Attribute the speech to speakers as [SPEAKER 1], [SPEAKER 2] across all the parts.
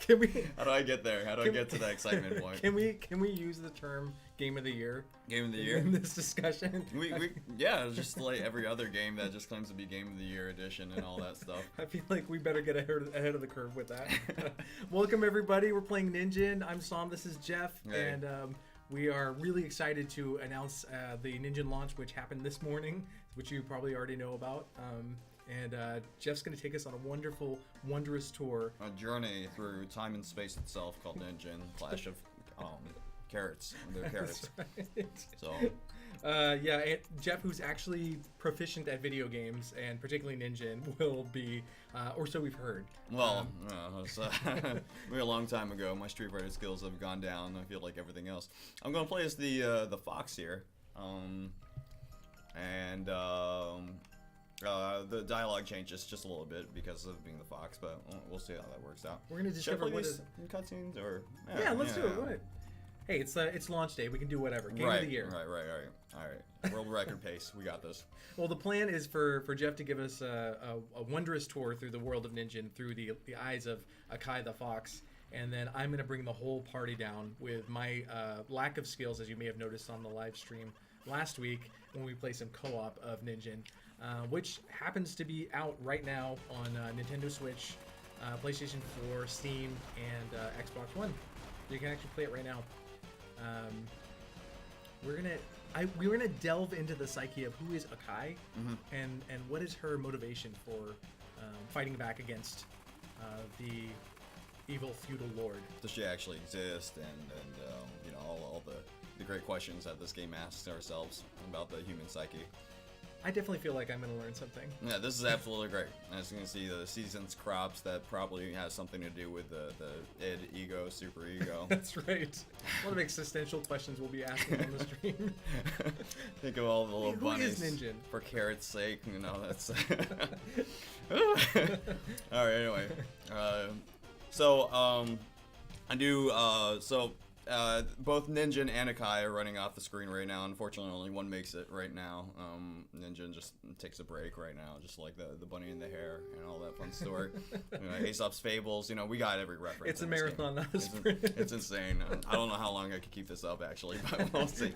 [SPEAKER 1] Can we?
[SPEAKER 2] How do I get there? How do I get to that excitement point?
[SPEAKER 1] Can we use the term Game of the Year?
[SPEAKER 2] Game of the Year
[SPEAKER 1] In this discussion.
[SPEAKER 2] Yeah, just like every other game that just claims to be Game of the Year edition and all that stuff.
[SPEAKER 1] I feel like we better get ahead of the curve with that. Welcome everybody. We're playing NINJIN. I'm Sam. This is Jeff,
[SPEAKER 2] hey.
[SPEAKER 1] and we are really excited to announce the NINJIN launch, which happened this morning, which you probably already know about. And Jeff's going to take us on a wonderful, wondrous tour.
[SPEAKER 2] A journey through time and space itself called NINJIN. Clash of carrots. They're carrots.
[SPEAKER 1] Right.
[SPEAKER 2] So.
[SPEAKER 1] Yeah, and Jeff, who's actually proficient at video games, and particularly NINJIN, will be, or so we've heard.
[SPEAKER 2] Well, a long time ago. My Street Fighter skills have gone down. I feel like everything else. I'm going to play as the fox here. The dialogue changes just a little bit because of being the fox, but we'll see how that works out.
[SPEAKER 1] We're gonna discover what is
[SPEAKER 2] cutscenes or
[SPEAKER 1] let's do it. What? Hey, it's launch day. We can do whatever. Game of the year.
[SPEAKER 2] Right. All right. World record pace. We got this.
[SPEAKER 1] Well, the plan is for Jeff to give us a wondrous tour through the world of NINJIN through the eyes of Akai the fox, and then I'm gonna bring the whole party down with my lack of skills, as you may have noticed on the live stream last week when we played some co-op of NINJIN. Which happens to be out right now on Nintendo Switch, PlayStation 4, Steam, and Xbox One. You can actually play it right now. We're gonna delve into the psyche of who is Akai, and what is her motivation for fighting back against the evil feudal lord.
[SPEAKER 2] Does she actually exist? And you know, all the great questions that this game asks ourselves about the human psyche.
[SPEAKER 1] I definitely feel like I'm going to learn something.
[SPEAKER 2] Yeah, this is absolutely great. As you can see, the season's crops, that probably has something to do with the id, ego, super ego.
[SPEAKER 1] That's right. What of existential questions we'll be asking on the stream.
[SPEAKER 2] Think of all the little bunnies.
[SPEAKER 1] Who is NINJIN?
[SPEAKER 2] For carrot's sake, you know, that's... Alright, anyway. Both NINJIN and Akai are running off the screen right now. Unfortunately, only one makes it right now. NINJIN just takes a break right now, just like the bunny in the hair and all that fun story. Aesop's Fables, we got every reference.
[SPEAKER 1] It's a marathon, not a sprint.
[SPEAKER 2] It's insane. I don't know how long I could keep this up, actually, but we'll see.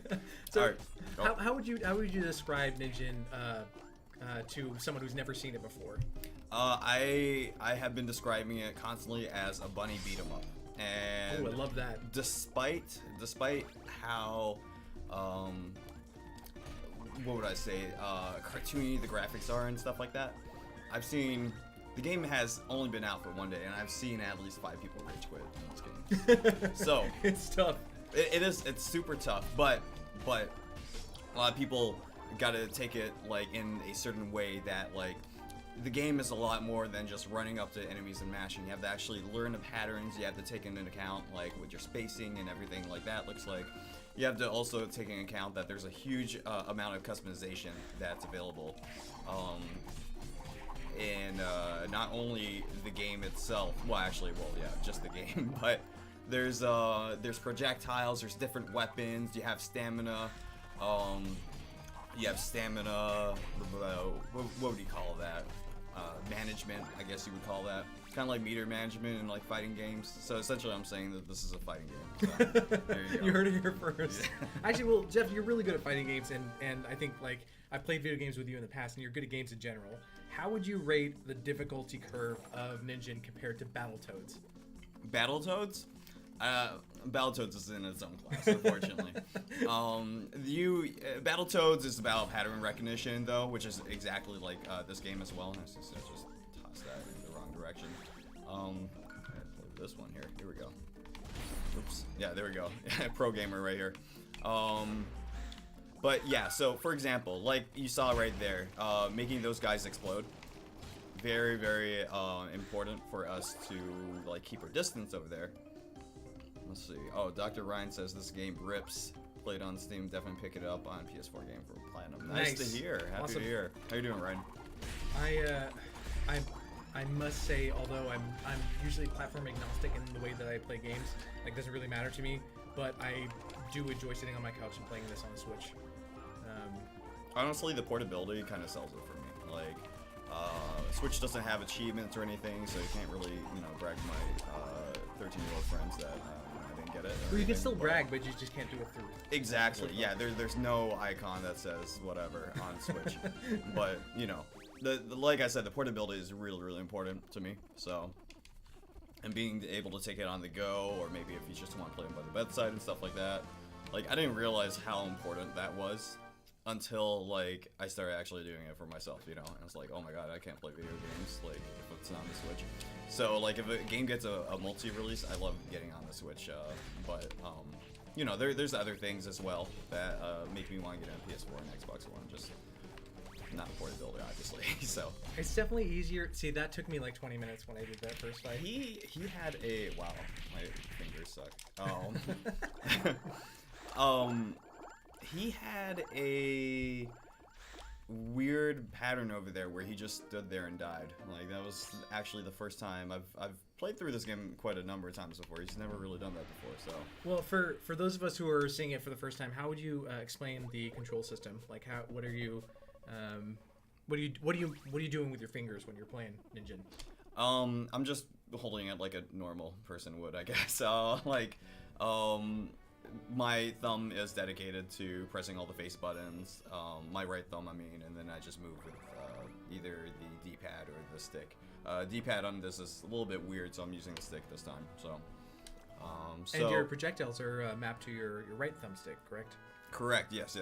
[SPEAKER 1] So,
[SPEAKER 2] all right,
[SPEAKER 1] how would you describe NINJIN to someone who's never seen it before?
[SPEAKER 2] I have been describing it constantly as a bunny beat 'em up. And
[SPEAKER 1] I love that.
[SPEAKER 2] Despite how what would I say, cartoony the graphics are and stuff like that, I've seen the game has only been out for one day, and I've seen at least 5 people rage quit in this game. So
[SPEAKER 1] it's tough.
[SPEAKER 2] It's super tough, but a lot of people got to take it like in a certain way that like. The game is a lot more than just running up to enemies and mashing. You have to actually learn the patterns. You have to take into account like what your spacing and everything like that looks like. You have to also take into account that there's a huge amount of customization that's available. And not only the game itself, just the game, but there's projectiles, there's different weapons, you have stamina. What would you call that? Management, I guess you would call that. Kind of like meter management in like fighting games. So essentially I'm saying that this is a fighting game. So, there you go.
[SPEAKER 1] You heard it here first. Yeah. Actually, well, Jeff, you're really good at fighting games, and I think like I've played video games with you in the past, and you're good at games in general. How would you rate the difficulty curve of NINJIN compared to Battletoads?
[SPEAKER 2] Battletoads? Battletoads is in its own class, unfortunately. Battletoads is about pattern recognition, though, which is exactly like this game as well. I just tossed that in the wrong direction. This one here. Here we go. Oops. Yeah, there we go. Pro gamer right here. But yeah, so for example, like you saw right there, making those guys explode. Very, very important for us to like keep our distance over there. Let's see. Oh, Dr. Ryan says this game rips. Played on Steam. Definitely pick it up on PS4 game for Platinum. Nice to hear. Happy to hear. How you doing, Ryan?
[SPEAKER 1] I must say, although I'm usually platform agnostic in the way that I play games, like it doesn't really matter to me. But I do enjoy sitting on my couch and playing this on the Switch.
[SPEAKER 2] Honestly, the portability kind of sells it for me. Like, Switch doesn't have achievements or anything, so you can't really, brag my 13-year-old friends that I didn't get it.
[SPEAKER 1] Well, you can still brag, but you just can't do it through.
[SPEAKER 2] Exactly. Yeah. There's no icon that says whatever on Switch, but you know, the like I said, the portability is really important to me. So, and being able to take it on the go, or maybe if you just want to play it by the bedside and stuff like that. Like I didn't realize how important that was until like I started actually doing it for myself, you know. And I was like, oh my god, I can't play video games like if it's not on the Switch. So like if a game gets a multi-release, I love getting on the Switch. But you know, there's other things as well that make me want to get on PS4 and Xbox One. Just not portability, obviously. So
[SPEAKER 1] it's definitely easier. See, that took me like 20 minutes when I did that first fight.
[SPEAKER 2] He had a wow, my fingers suck. He had a weird pattern over there where he just stood there and died. Like that was actually the first time I've played through this game quite a number of times before. He's never really done that before. So
[SPEAKER 1] well, for those of us who are seeing it for the first time, how would you explain the control system? Like what are you doing with your fingers when you're playing NINJIN?
[SPEAKER 2] I'm just holding it like a normal person would, I guess. My thumb is dedicated to pressing all the face buttons, my right thumb I mean, and then I just move with either the D-pad or the stick. D-pad on this is a little bit weird, so I'm using the stick this time.
[SPEAKER 1] And your projectiles are mapped to your right thumbstick, correct?
[SPEAKER 2] Correct, yes.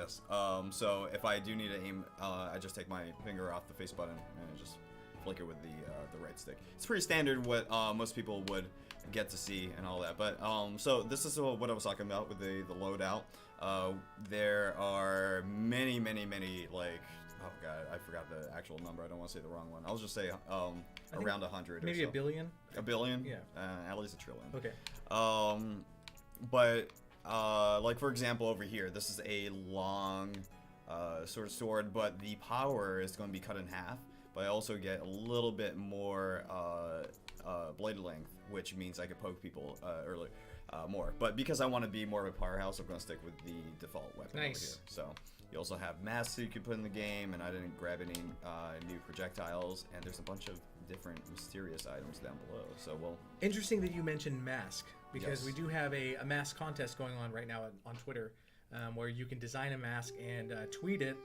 [SPEAKER 2] So if I do need to aim, I just take my finger off the face button and I just flick it with the right stick. It's pretty standard what most people would get to see and all that. But so this is what I was talking about with the loadout. There are many like, oh god, I forgot the actual number. I don't want to say the wrong one. I'll just say around 100
[SPEAKER 1] maybe
[SPEAKER 2] or so.
[SPEAKER 1] a billion.
[SPEAKER 2] A billion?
[SPEAKER 1] Yeah.
[SPEAKER 2] At least a trillion.
[SPEAKER 1] Okay.
[SPEAKER 2] But like for example over here, this is a long sort of sword, but the power is going to be cut in half. But I also get a little bit more blade length, which means I could poke people more. But because I want to be more of a powerhouse, I'm going to stick with the default weapon over here. So you also have masks that you can put in the game, and I didn't grab any new projectiles, and there's a bunch of different mysterious items down below. So
[SPEAKER 1] interesting that you mentioned mask, because
[SPEAKER 2] yes.
[SPEAKER 1] we do have a mask contest going on right now on Twitter. Where you can design a mask and tweet it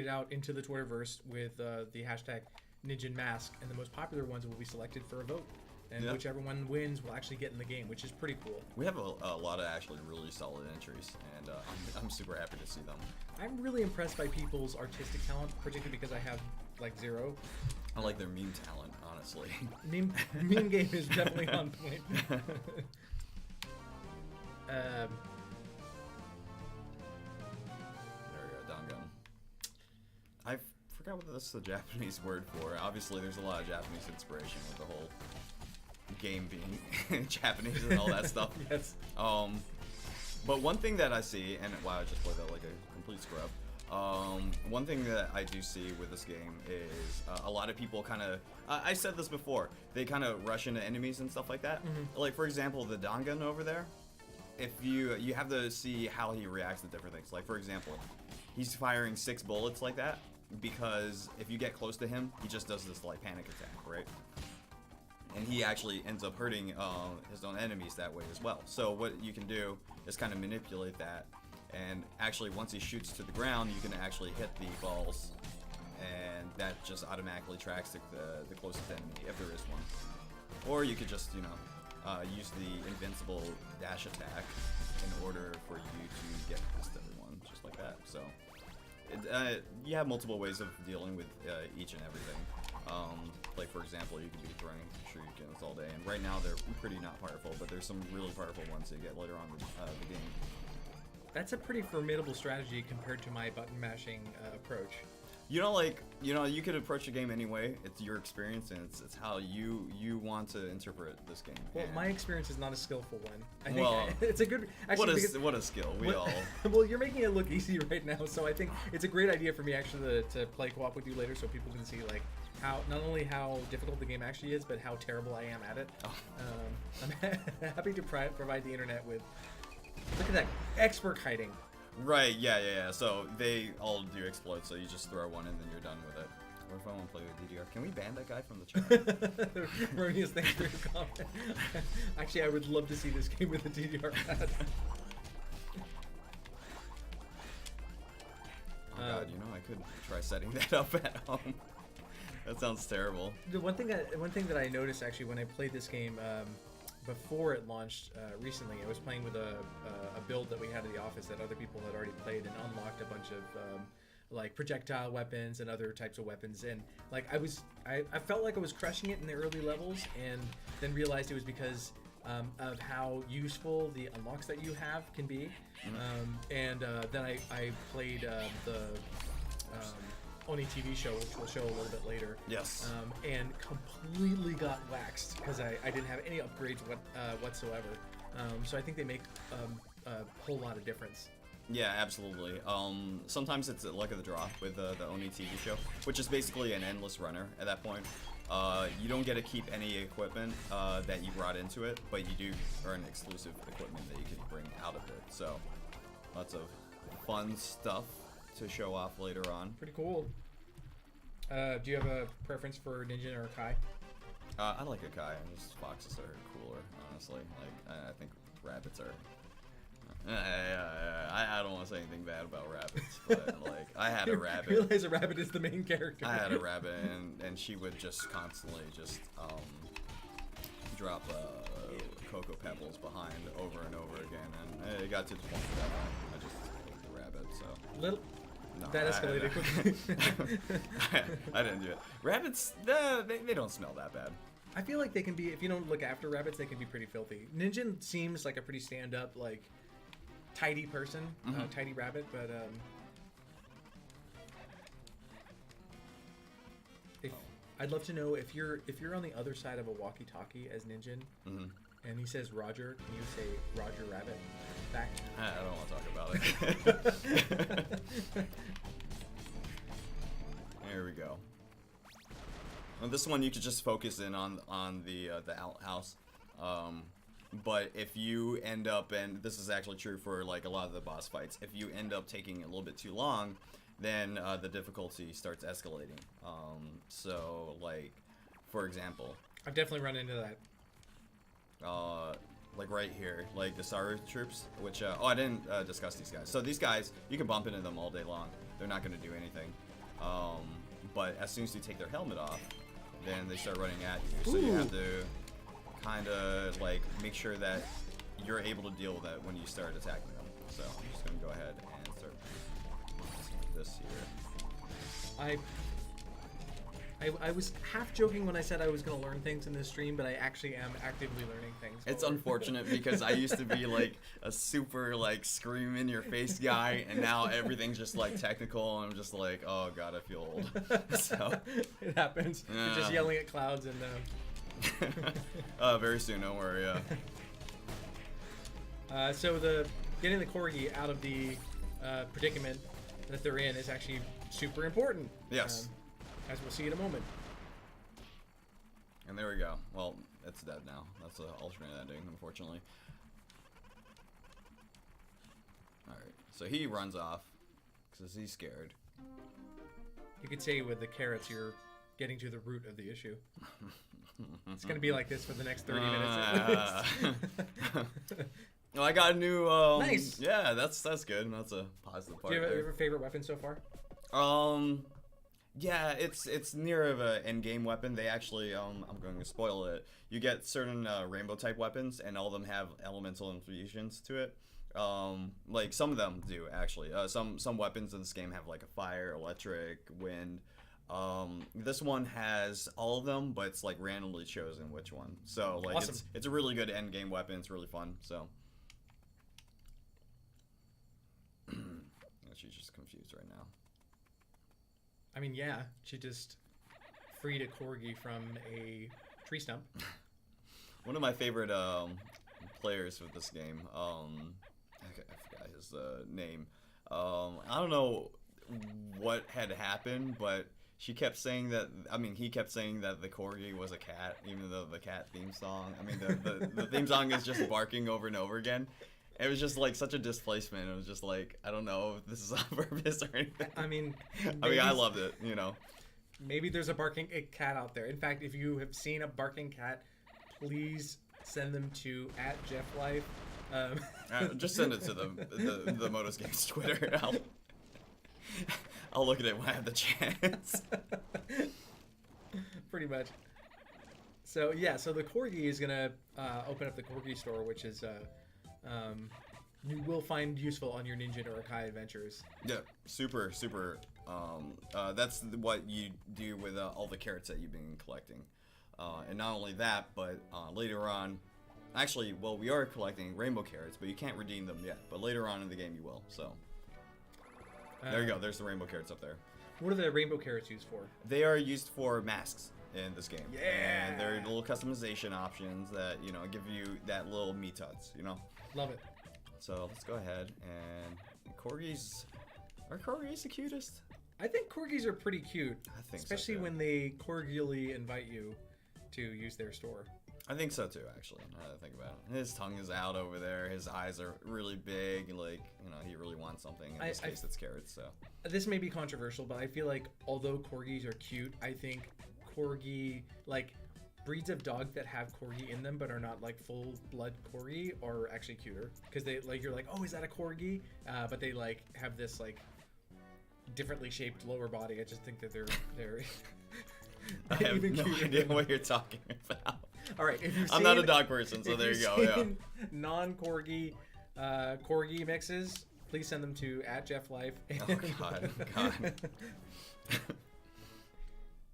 [SPEAKER 1] out into the Twitterverse with the hashtag NINJIN mask, and the most popular ones will be selected for a vote, and whichever one wins will actually get in the game, which is pretty cool.
[SPEAKER 2] We have a lot of actually really solid entries, and I'm super happy to see them.
[SPEAKER 1] I'm really impressed by people's artistic talent, particularly because I have like zero.
[SPEAKER 2] I like their meme talent, honestly.
[SPEAKER 1] Meme game is definitely on point.
[SPEAKER 2] I forgot what that's the Japanese word for. Obviously, there's a lot of Japanese inspiration with the whole game being Japanese and all that stuff.
[SPEAKER 1] Yes.
[SPEAKER 2] But one thing that I see, and wow, I just played that like a complete scrub. One thing that I do see with this game is a lot of people kind of, I said this before, they kind of rush into enemies and stuff like that. Mm-hmm. Like for example, the Dangan over there, if you have to see how he reacts to different things. Like for example, he's firing 6 bullets like that because if you get close to him, he just does this like panic attack, right? And he actually ends up hurting his own enemies that way as well. So what you can do is kind of manipulate that, and actually once he shoots to the ground, you can actually hit the balls, and that just automatically tracks the closest enemy if there is one. Or you could just, you know, use the invincible dash attack in order for you to get past everyone, just like that. So you have multiple ways of dealing with each and everything. Like for example, you can be throwing shurikens all day, and right now they're pretty not powerful, but there's some really powerful ones that you get later on in the game.
[SPEAKER 1] That's a pretty formidable strategy compared to my button mashing approach.
[SPEAKER 2] You know, like, you know, you could approach a game anyway. It's your experience, and it's how you want to interpret this game.
[SPEAKER 1] Well, my experience is not a skillful one. I think it's a good. Actually,
[SPEAKER 2] what a skill.
[SPEAKER 1] Well, you're making it look easy right now, so I think it's a great idea for me actually to play co-op with you later, so people can see like how not only how difficult the game actually is, but how terrible I am at it. Oh. I'm happy to provide the internet with. Look at that expert kiting.
[SPEAKER 2] Right, yeah. So they all do explode, so you just throw one and then you're done with it. What if I want to play with DDR? Can we ban that guy from the chat?
[SPEAKER 1] Erroneous, thanks for your comment. Actually, I would love to see this game with a DDR pad.
[SPEAKER 2] Oh god, I could try setting that up at home. That sounds terrible.
[SPEAKER 1] The one thing that I noticed actually when I played this game before it launched recently, I was playing with a build that we had at the office that other people had already played and unlocked a bunch of like projectile weapons and other types of weapons, and like I felt like I was crushing it in the early levels, and then realized it was because of how useful the unlocks that you have can be. And then I played the Oni TV show, which we'll show a little bit later.
[SPEAKER 2] Yes.
[SPEAKER 1] And completely got waxed because I didn't have any upgrades whatsoever. So I think they make a whole lot of difference.
[SPEAKER 2] Yeah, absolutely. Sometimes it's luck of the draw with the Oni TV show, which is basically an endless runner at that point. You don't get to keep any equipment that you brought into it, but you do earn exclusive equipment that you can bring out of it. So, lots of fun stuff to show off later on.
[SPEAKER 1] Pretty cool. Do you have a preference for NINJIN or Kai?
[SPEAKER 2] I like a Kai. Just foxes are cooler, honestly. Like I think rabbits are. I don't want to say anything bad about rabbits, but like I had a rabbit.
[SPEAKER 1] I realize a rabbit is the main character.
[SPEAKER 2] I had a rabbit, and she would just constantly just drop cocoa pebbles behind over and over again, and it got to the point that I just hate the rabbit. So
[SPEAKER 1] Little.
[SPEAKER 2] No,
[SPEAKER 1] That escalated quickly.
[SPEAKER 2] I didn't do it. Rabbits, they don't smell that bad.
[SPEAKER 1] I feel like they can be, if you don't look after rabbits, they can be pretty filthy. NINJIN seems like a pretty stand-up, like, tidy person, tidy rabbit, but I'd love to know if you're on the other side of a walkie-talkie as NINJIN, and he says Roger, can you say Roger Rabbit back?
[SPEAKER 2] I don't want to talk about it. There we go. On this one, you could just focus in on the outhouse. But if you end up, and this is actually true for like a lot of the boss fights, if you end up taking a little bit too long, then the difficulty starts escalating. So like, for example,
[SPEAKER 1] I've definitely run into that.
[SPEAKER 2] Like right here, like the Saru troops, which I didn't discuss these guys. So these guys, you can bump into them all day long. They're not going to do anything. But as soon as you take their helmet off, then they start running at you. So you have to kind of like make sure that you're able to deal with that when you start attacking them. So I'm just going to go ahead and start this here.
[SPEAKER 1] I was half joking when I said I was going to learn things in this stream, but I actually am actively learning things.
[SPEAKER 2] It's unfortunate because I used to be like a super like scream in your face guy, and now everything's just like technical, and I'm just like, oh god, I feel old. So
[SPEAKER 1] it happens. You're just yelling at clouds and
[SPEAKER 2] very soon, don't worry.
[SPEAKER 1] So getting the corgi out of the predicament that they're in is actually super important.
[SPEAKER 2] Yes.
[SPEAKER 1] As we'll see in a moment.
[SPEAKER 2] And there we go. Well, it's dead now. That's an alternate ending, unfortunately. Alright, so he runs off because he's scared.
[SPEAKER 1] You could say with the carrots you're getting to the root of the issue. It's going to be like this for the next 30 minutes at least.
[SPEAKER 2] Well, I got a new...
[SPEAKER 1] nice!
[SPEAKER 2] Yeah, that's good. That's a positive part.
[SPEAKER 1] Do you have a favorite weapon so far?
[SPEAKER 2] Yeah, it's near of an end game weapon. They actually, I'm going to spoil it. You get certain rainbow type weapons, and all of them have elemental infusions to it. Like some of them do actually. Some weapons in this game have like a fire, electric, wind. This one has all of them, but it's like randomly chosen which one. So like
[SPEAKER 1] awesome.
[SPEAKER 2] it's a really good end game weapon. It's really fun. So she's just confused right now.
[SPEAKER 1] I mean, yeah, she just freed a corgi from a tree stump.
[SPEAKER 2] One of my favorite players with this game, I forgot his name. I don't know what had happened, but she kept saying that. I mean, he kept saying that the corgi was a cat, even though the cat theme song. I mean, the theme song is just barking over and over again. It was just like such a displacement. It was just like, I don't know if this is on purpose or anything.
[SPEAKER 1] I mean,
[SPEAKER 2] I loved it, you know.
[SPEAKER 1] Maybe there's a barking cat out there. In fact, if you have seen a barking cat, please send them to @JeffLife.
[SPEAKER 2] Just send it to the Motos Games Twitter. I'll look at it when I have the chance.
[SPEAKER 1] Pretty much. So yeah, so the Corgi is gonna open up the Corgi store, which is you will find useful on your NINJIN or Akai adventures.
[SPEAKER 2] Yeah, super. That's what you do with all the carrots that you've been collecting, and not only that, but later on, actually, well, we are collecting rainbow carrots, but you can't redeem them yet. But later on in the game, you will. So there you go. There's the rainbow carrots up there.
[SPEAKER 1] What are the rainbow carrots used for?
[SPEAKER 2] They are used for masks in this game.
[SPEAKER 1] Yeah.
[SPEAKER 2] And they're little customization options that give you that little me tuts.
[SPEAKER 1] Love it.
[SPEAKER 2] So let's go ahead and are corgis the cutest?
[SPEAKER 1] I think corgis are pretty cute.
[SPEAKER 2] I think
[SPEAKER 1] especially
[SPEAKER 2] so too.
[SPEAKER 1] when they cordially invite you to use their store.
[SPEAKER 2] I think so too, actually. Now that I think about it, his tongue is out over there. His eyes are really big. Like he really wants something. In this case, it's carrots. So
[SPEAKER 1] this may be controversial, but I feel like although corgis are cute, I think corgi breeds of dog that have corgi in them but are not like full blood corgi are actually cuter because they you're like, oh, is that a corgi? But they have this differently shaped lower body. I just think that they're
[SPEAKER 2] I have no idea what you're talking about.
[SPEAKER 1] All right, if you've
[SPEAKER 2] I'm not a dog person, so there you go. Yeah.
[SPEAKER 1] Non-corgi corgi mixes, please send them to @JeffLife.
[SPEAKER 2] Oh God.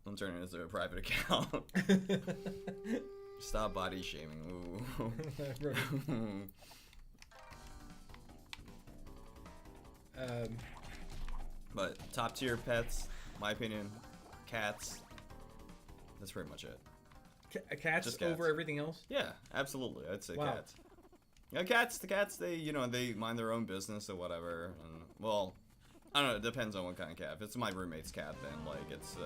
[SPEAKER 2] I'm turning it into a private account. Stop body shaming. Ooh. But top tier pets, my opinion, cats. That's pretty much it.
[SPEAKER 1] Cats
[SPEAKER 2] Just cats
[SPEAKER 1] over everything else?
[SPEAKER 2] Yeah, absolutely. I'd say
[SPEAKER 1] Wow.
[SPEAKER 2] cats. The cats, they mind their own business or whatever. And, well, I don't know. It depends on what kind of cat. If it's my roommate's cat, then it's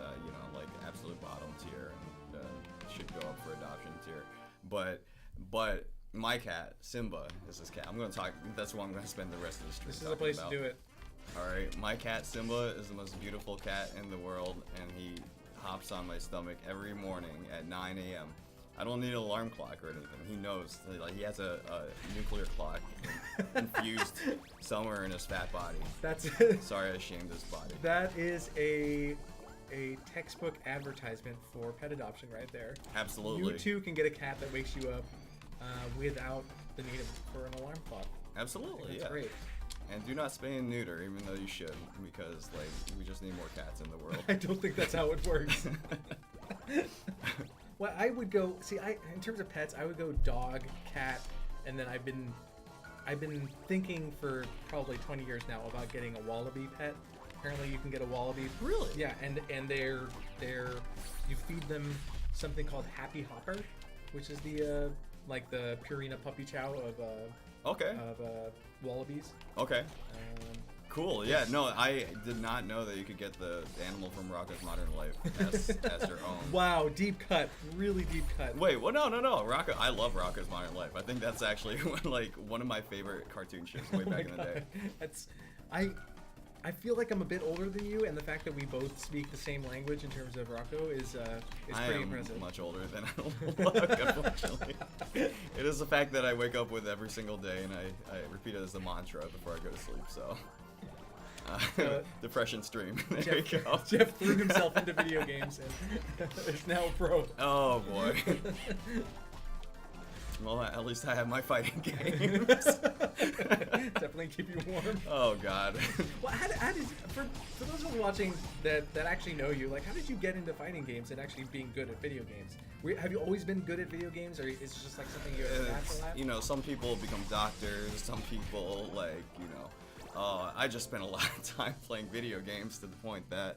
[SPEAKER 2] absolute bottom tier and should go up for adoption tier. But my cat Simba is his cat. That's what I'm gonna spend the rest of the stream.
[SPEAKER 1] This is the place to do it.
[SPEAKER 2] All right, my cat Simba is the most beautiful cat in the world, and he hops on my stomach every morning at 9 a.m. I don't need an alarm clock or anything. He knows. He has a nuclear clock infused somewhere in his fat body. Sorry, I shamed his body.
[SPEAKER 1] That is a textbook advertisement for pet adoption right there.
[SPEAKER 2] Absolutely.
[SPEAKER 1] You too can get a cat that wakes you up without the need for an alarm clock.
[SPEAKER 2] Absolutely,
[SPEAKER 1] That's great.
[SPEAKER 2] And do not spay and neuter, even though you should, because we just need more cats in the world.
[SPEAKER 1] I don't think that's how it works. Well, I would go in terms of pets, I would go dog, cat, and then I've been thinking for probably 20 years now about getting a wallaby pet. Apparently, you can get a wallaby.
[SPEAKER 2] Really?
[SPEAKER 1] Yeah, and they're you feed them something called Happy Hopper, which is the the Purina puppy chow of wallabies.
[SPEAKER 2] Okay. Cool. Yeah. No, I did not know that you could get the animal from Rocko's Modern Life as your own.
[SPEAKER 1] Wow, deep cut, really deep cut.
[SPEAKER 2] Wait, well, no. Rocko, I love Rocko's Modern Life. I think that's actually one of my favorite cartoon shows way back in the day.
[SPEAKER 1] I feel like I'm a bit older than you, and the fact that we both speak the same language in terms of Rocko is pretty impressive.
[SPEAKER 2] I am much older than I look, unfortunately. It is the fact that I wake up with every single day, and I repeat it as a mantra before I go to sleep. So. Depression stream. There you go.
[SPEAKER 1] Jeff threw himself into video games and is now a pro.
[SPEAKER 2] Oh boy. Well, at least I have my fighting games.
[SPEAKER 1] Definitely keep you warm.
[SPEAKER 2] Oh god.
[SPEAKER 1] Well, how did for those of us watching that actually know you, how did you get into fighting games and actually being good at video games? Have you always been good at video games, or is it just something you're natural at?
[SPEAKER 2] Some people become doctors. Some people I just spent a lot of time playing video games to the point that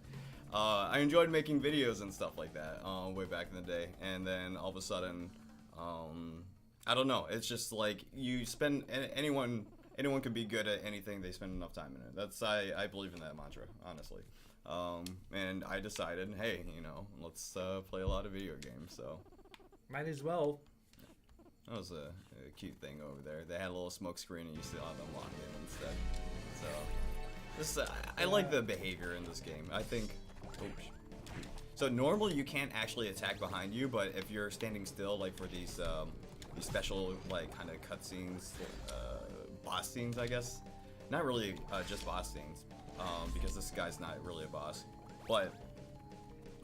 [SPEAKER 2] I enjoyed making videos and stuff like that way back in the day. And then all of a sudden, I don't know. It's just you spend anyone can be good at anything they spend enough time in it. I believe in that mantra, honestly. And I decided, hey, let's play a lot of video games. So
[SPEAKER 1] might as well.
[SPEAKER 2] That was a cute thing over there. They had a little smoke screen and you still have them locked in instead. So I like the behavior in this game. I think. Oops. So normally you can't actually attack behind you, but if you're standing still, like for these special like kind of cutscenes, boss scenes, I guess. Not really just boss scenes, because this guy's not really a boss, but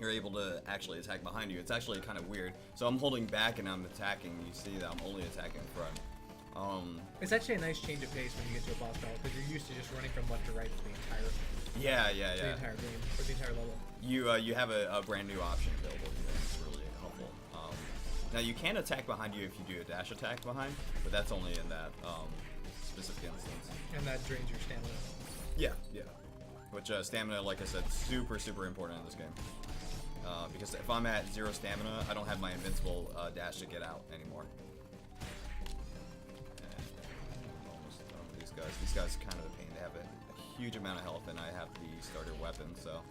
[SPEAKER 2] you're able to actually attack behind you. It's actually kind of weird. So I'm holding back and I'm attacking. You see that I'm only attacking in front.
[SPEAKER 1] It's actually a nice change of pace when you get to a boss battle because you're used to just running from left to right for the entire the entire game or the entire level.
[SPEAKER 2] You have a brand new option available here. It's really helpful. Now you can attack behind you if you do a dash attack behind, but that's only in that specific instance.
[SPEAKER 1] And that drains your stamina.
[SPEAKER 2] Yeah. Which stamina, like I said, super important in this game. Because if I'm at 0 stamina, I don't have my invincible dash to get out anymore. And almost done with these guys. These guys are kind of a pain. They have a huge amount of health, and I have the starter weapon, so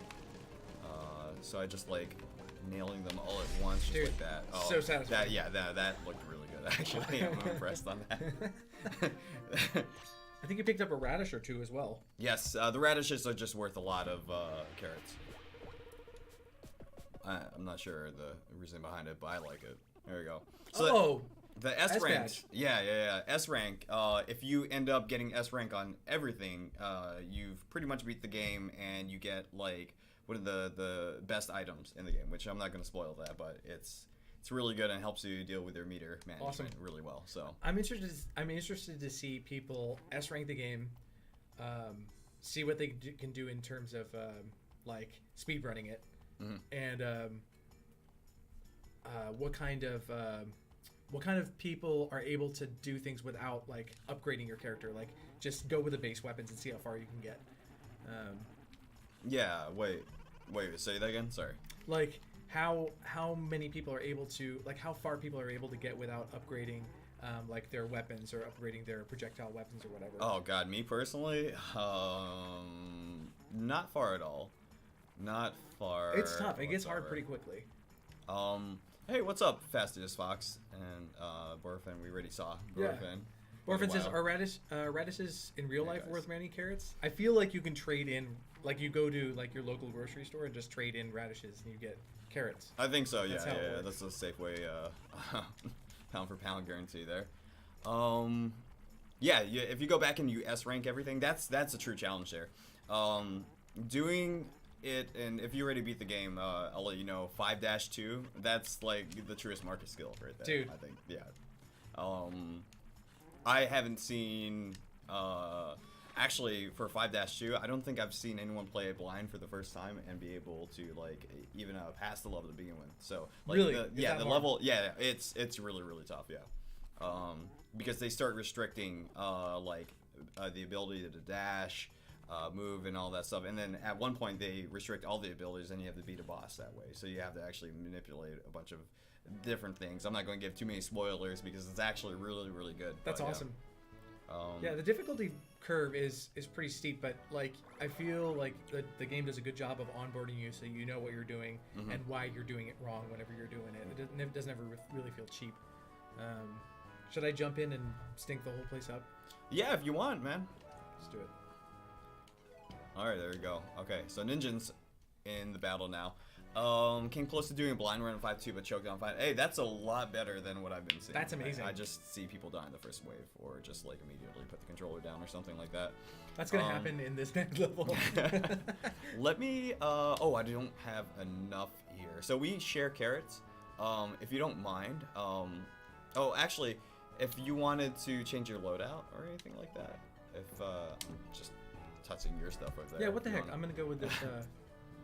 [SPEAKER 2] I just like nailing them all at once, just
[SPEAKER 1] Dude,
[SPEAKER 2] like that. Oh,
[SPEAKER 1] so satisfying.
[SPEAKER 2] That looked really good, actually. I'm impressed on that.
[SPEAKER 1] I think you picked up a radish or two as well.
[SPEAKER 2] Yes, the radishes are just worth a lot of carrots. I'm not sure the reason behind it, but I like it. There we go. So the S rank,
[SPEAKER 1] badge.
[SPEAKER 2] yeah. S rank. If you end up getting S rank on everything, you've pretty much beat the game, and you get like one of the best items in the game. Which I'm not going to spoil that, but it's really good and helps you deal with your meter management really well. So
[SPEAKER 1] I'm interested to see people S rank the game, see what they can do in terms of like speed running it. And what kind of people are able to do things without like upgrading your character, like just go with the base weapons and see how far you can get.
[SPEAKER 2] Yeah, wait, say that again. Sorry.
[SPEAKER 1] Like how many people are able to, like how far people are able to get without upgrading like their weapons or upgrading their projectile weapons or whatever.
[SPEAKER 2] Oh God, me personally, not far at all. Not far.
[SPEAKER 1] It's tough. It gets hard pretty quickly.
[SPEAKER 2] Hey, what's up, Fastest Fox and Borfin? We already saw Borfin.
[SPEAKER 1] Borfin says, are radishes in real life worth many carrots? I feel like you can trade in, like you go to like your local grocery store and just trade in radishes and you get carrots.
[SPEAKER 2] I think so.
[SPEAKER 1] That's
[SPEAKER 2] Yeah. That's a safe way, pound for pound guarantee there. Yeah. If you go back and you S rank everything, that's a true challenge there. Doing it, and if you already beat the game, I'll let you know. 5-2, that's like the truest market skill right there.
[SPEAKER 1] Dude.
[SPEAKER 2] I think, yeah. I haven't seen, actually for 5-2, I don't think I've seen anyone play it blind for the first time and be able to like even pass the level to begin with. So like
[SPEAKER 1] really,
[SPEAKER 2] the level, it's really tough, yeah. Because they start restricting the ability to dash. Move and all that stuff, and then at one point they restrict all the abilities, and you have to beat a boss that way. So you have to actually manipulate a bunch of different things. I'm not going to give too many spoilers because it's actually really good.
[SPEAKER 1] That's awesome.
[SPEAKER 2] Yeah.
[SPEAKER 1] The difficulty curve is pretty steep, but like I feel like the game does a good job of onboarding you, so you know what you're doing and why you're doing it wrong whenever you're doing it. It doesn't ever really feel cheap. Should I jump in and stink the whole place up?
[SPEAKER 2] Yeah, if you want, man.
[SPEAKER 1] Let's do it.
[SPEAKER 2] Alright, there we go. Okay, so Ninjin's in the battle now. Came close to doing a blind run in 5-2, but choked on 5. Hey, that's a lot better than what I've been seeing.
[SPEAKER 1] That's amazing.
[SPEAKER 2] I just see people die in the first wave, or just like immediately put the controller down or something like that.
[SPEAKER 1] That's gonna happen in this next level.
[SPEAKER 2] Let me, I don't have enough here. So we share carrots, if you don't mind. Actually, if you wanted to change your loadout or anything like that, if, just touching your stuff over there.
[SPEAKER 1] Yeah, what the heck? I'm gonna go with this,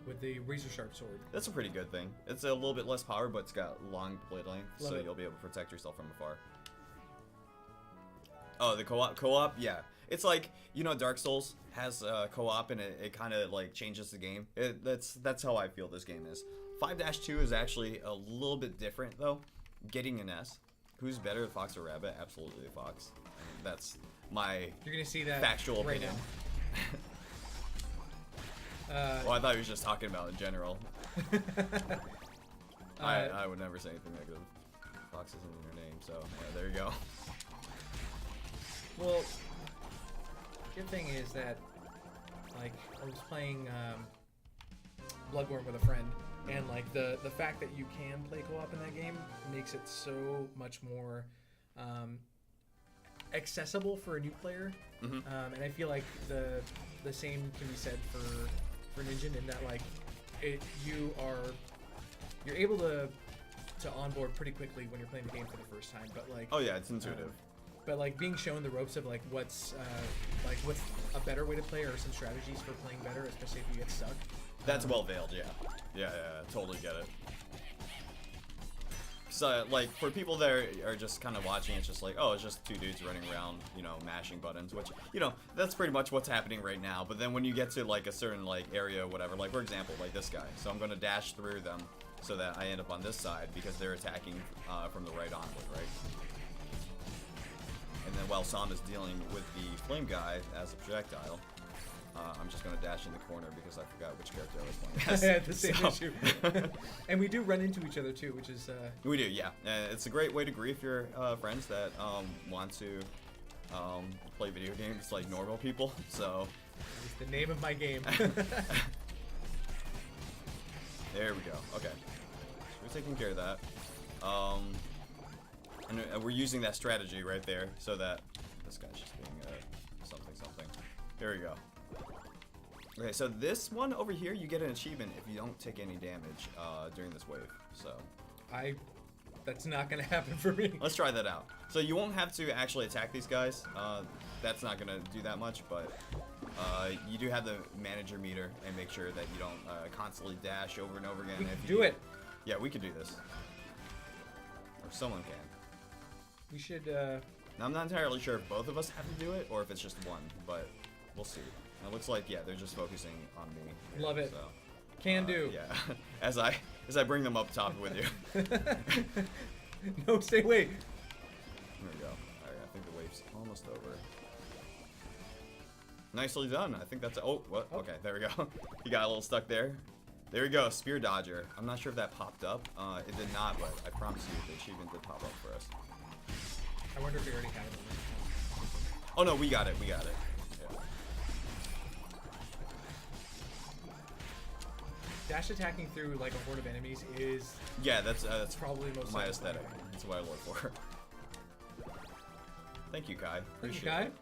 [SPEAKER 1] with the razor sharp sword.
[SPEAKER 2] That's a pretty good thing. It's a little bit less power, but it's got long blade length, so you'll be able to protect yourself from afar. Oh, the co-op, yeah. It's like, you know, Dark Souls has co-op, and it kind of like changes the game. That's how I feel this game is. 5-2 is actually a little bit different though. Getting an S. Who's better, Fox or Rabbit? Absolutely Fox. I mean, that's my
[SPEAKER 1] You're gonna see that
[SPEAKER 2] factual
[SPEAKER 1] right
[SPEAKER 2] opinion.
[SPEAKER 1] now.
[SPEAKER 2] Well, I thought he was just talking about in general. I would never say anything negative. Fox isn't in your name, so yeah, there you go.
[SPEAKER 1] Well, good thing is that, like, I was playing Bloodborne with a friend, And like the fact that you can play co-op in that game makes it so much more accessible for a new player. And I feel like the same can be said for NINJIN in that like you're able to onboard pretty quickly when you're playing the game for the first time. But like
[SPEAKER 2] oh yeah, it's intuitive.
[SPEAKER 1] But like being shown the ropes of like what's a better way to play or some strategies for playing better, especially if you get stuck.
[SPEAKER 2] That's well veiled, yeah. Yeah, totally get it. So, like, for people that are just kind of watching, it's just like, oh, it's just two dudes running around, you know, mashing buttons, which, you know, that's pretty much what's happening right now. But then when you get to, like, a certain, like, area or whatever, like, for example, like this guy. So I'm going to dash through them so that I end up on this side because they're attacking from the right onward, right? And then while Sam is dealing with the flame guy as a projectile, I'm just going to dash in the corner because I forgot which character I was playing as.
[SPEAKER 1] I had the same issue. And we do run into each other too, which is...
[SPEAKER 2] We do, yeah. It's a great way to grief your friends that want to play video games like normal people, so...
[SPEAKER 1] It's the name of my game.
[SPEAKER 2] There we go. Okay. So we're taking care of that. And we're using that strategy right there so that... This guy's just being something. There we go. Okay, so this one over here, you get an achievement if you don't take any damage during this wave. So,
[SPEAKER 1] that's not gonna happen for me.
[SPEAKER 2] Let's try that out. So you won't have to actually attack these guys. That's not gonna do that much, but you do have to manage your meter and make sure that you don't constantly dash over and over again.
[SPEAKER 1] We can do it.
[SPEAKER 2] Yeah, we can do this. Or someone can.
[SPEAKER 1] We should.
[SPEAKER 2] Now, I'm not entirely sure if both of us have to do it or if it's just one, but we'll see. It looks like, yeah, they're just focusing on me. Here,
[SPEAKER 1] love it.
[SPEAKER 2] So,
[SPEAKER 1] can do.
[SPEAKER 2] Yeah. as I bring them up top with you.
[SPEAKER 1] No, stay away.
[SPEAKER 2] There we go. Alright, I think the wave's almost over. Nicely done. I think that's oh, what? Oh. Okay, there we go. You got a little stuck there. There we go, Spear Dodger. I'm not sure if that popped up. It did not, but I promise you the achievement did pop up for us.
[SPEAKER 1] I wonder if we already had it.
[SPEAKER 2] Oh no, we got it. Yeah.
[SPEAKER 1] Dash attacking through like a horde of enemies is
[SPEAKER 2] that's
[SPEAKER 1] probably most
[SPEAKER 2] my aesthetic. That's what I look for. Thank you, Kai. Appreciate
[SPEAKER 1] Kai.
[SPEAKER 2] it.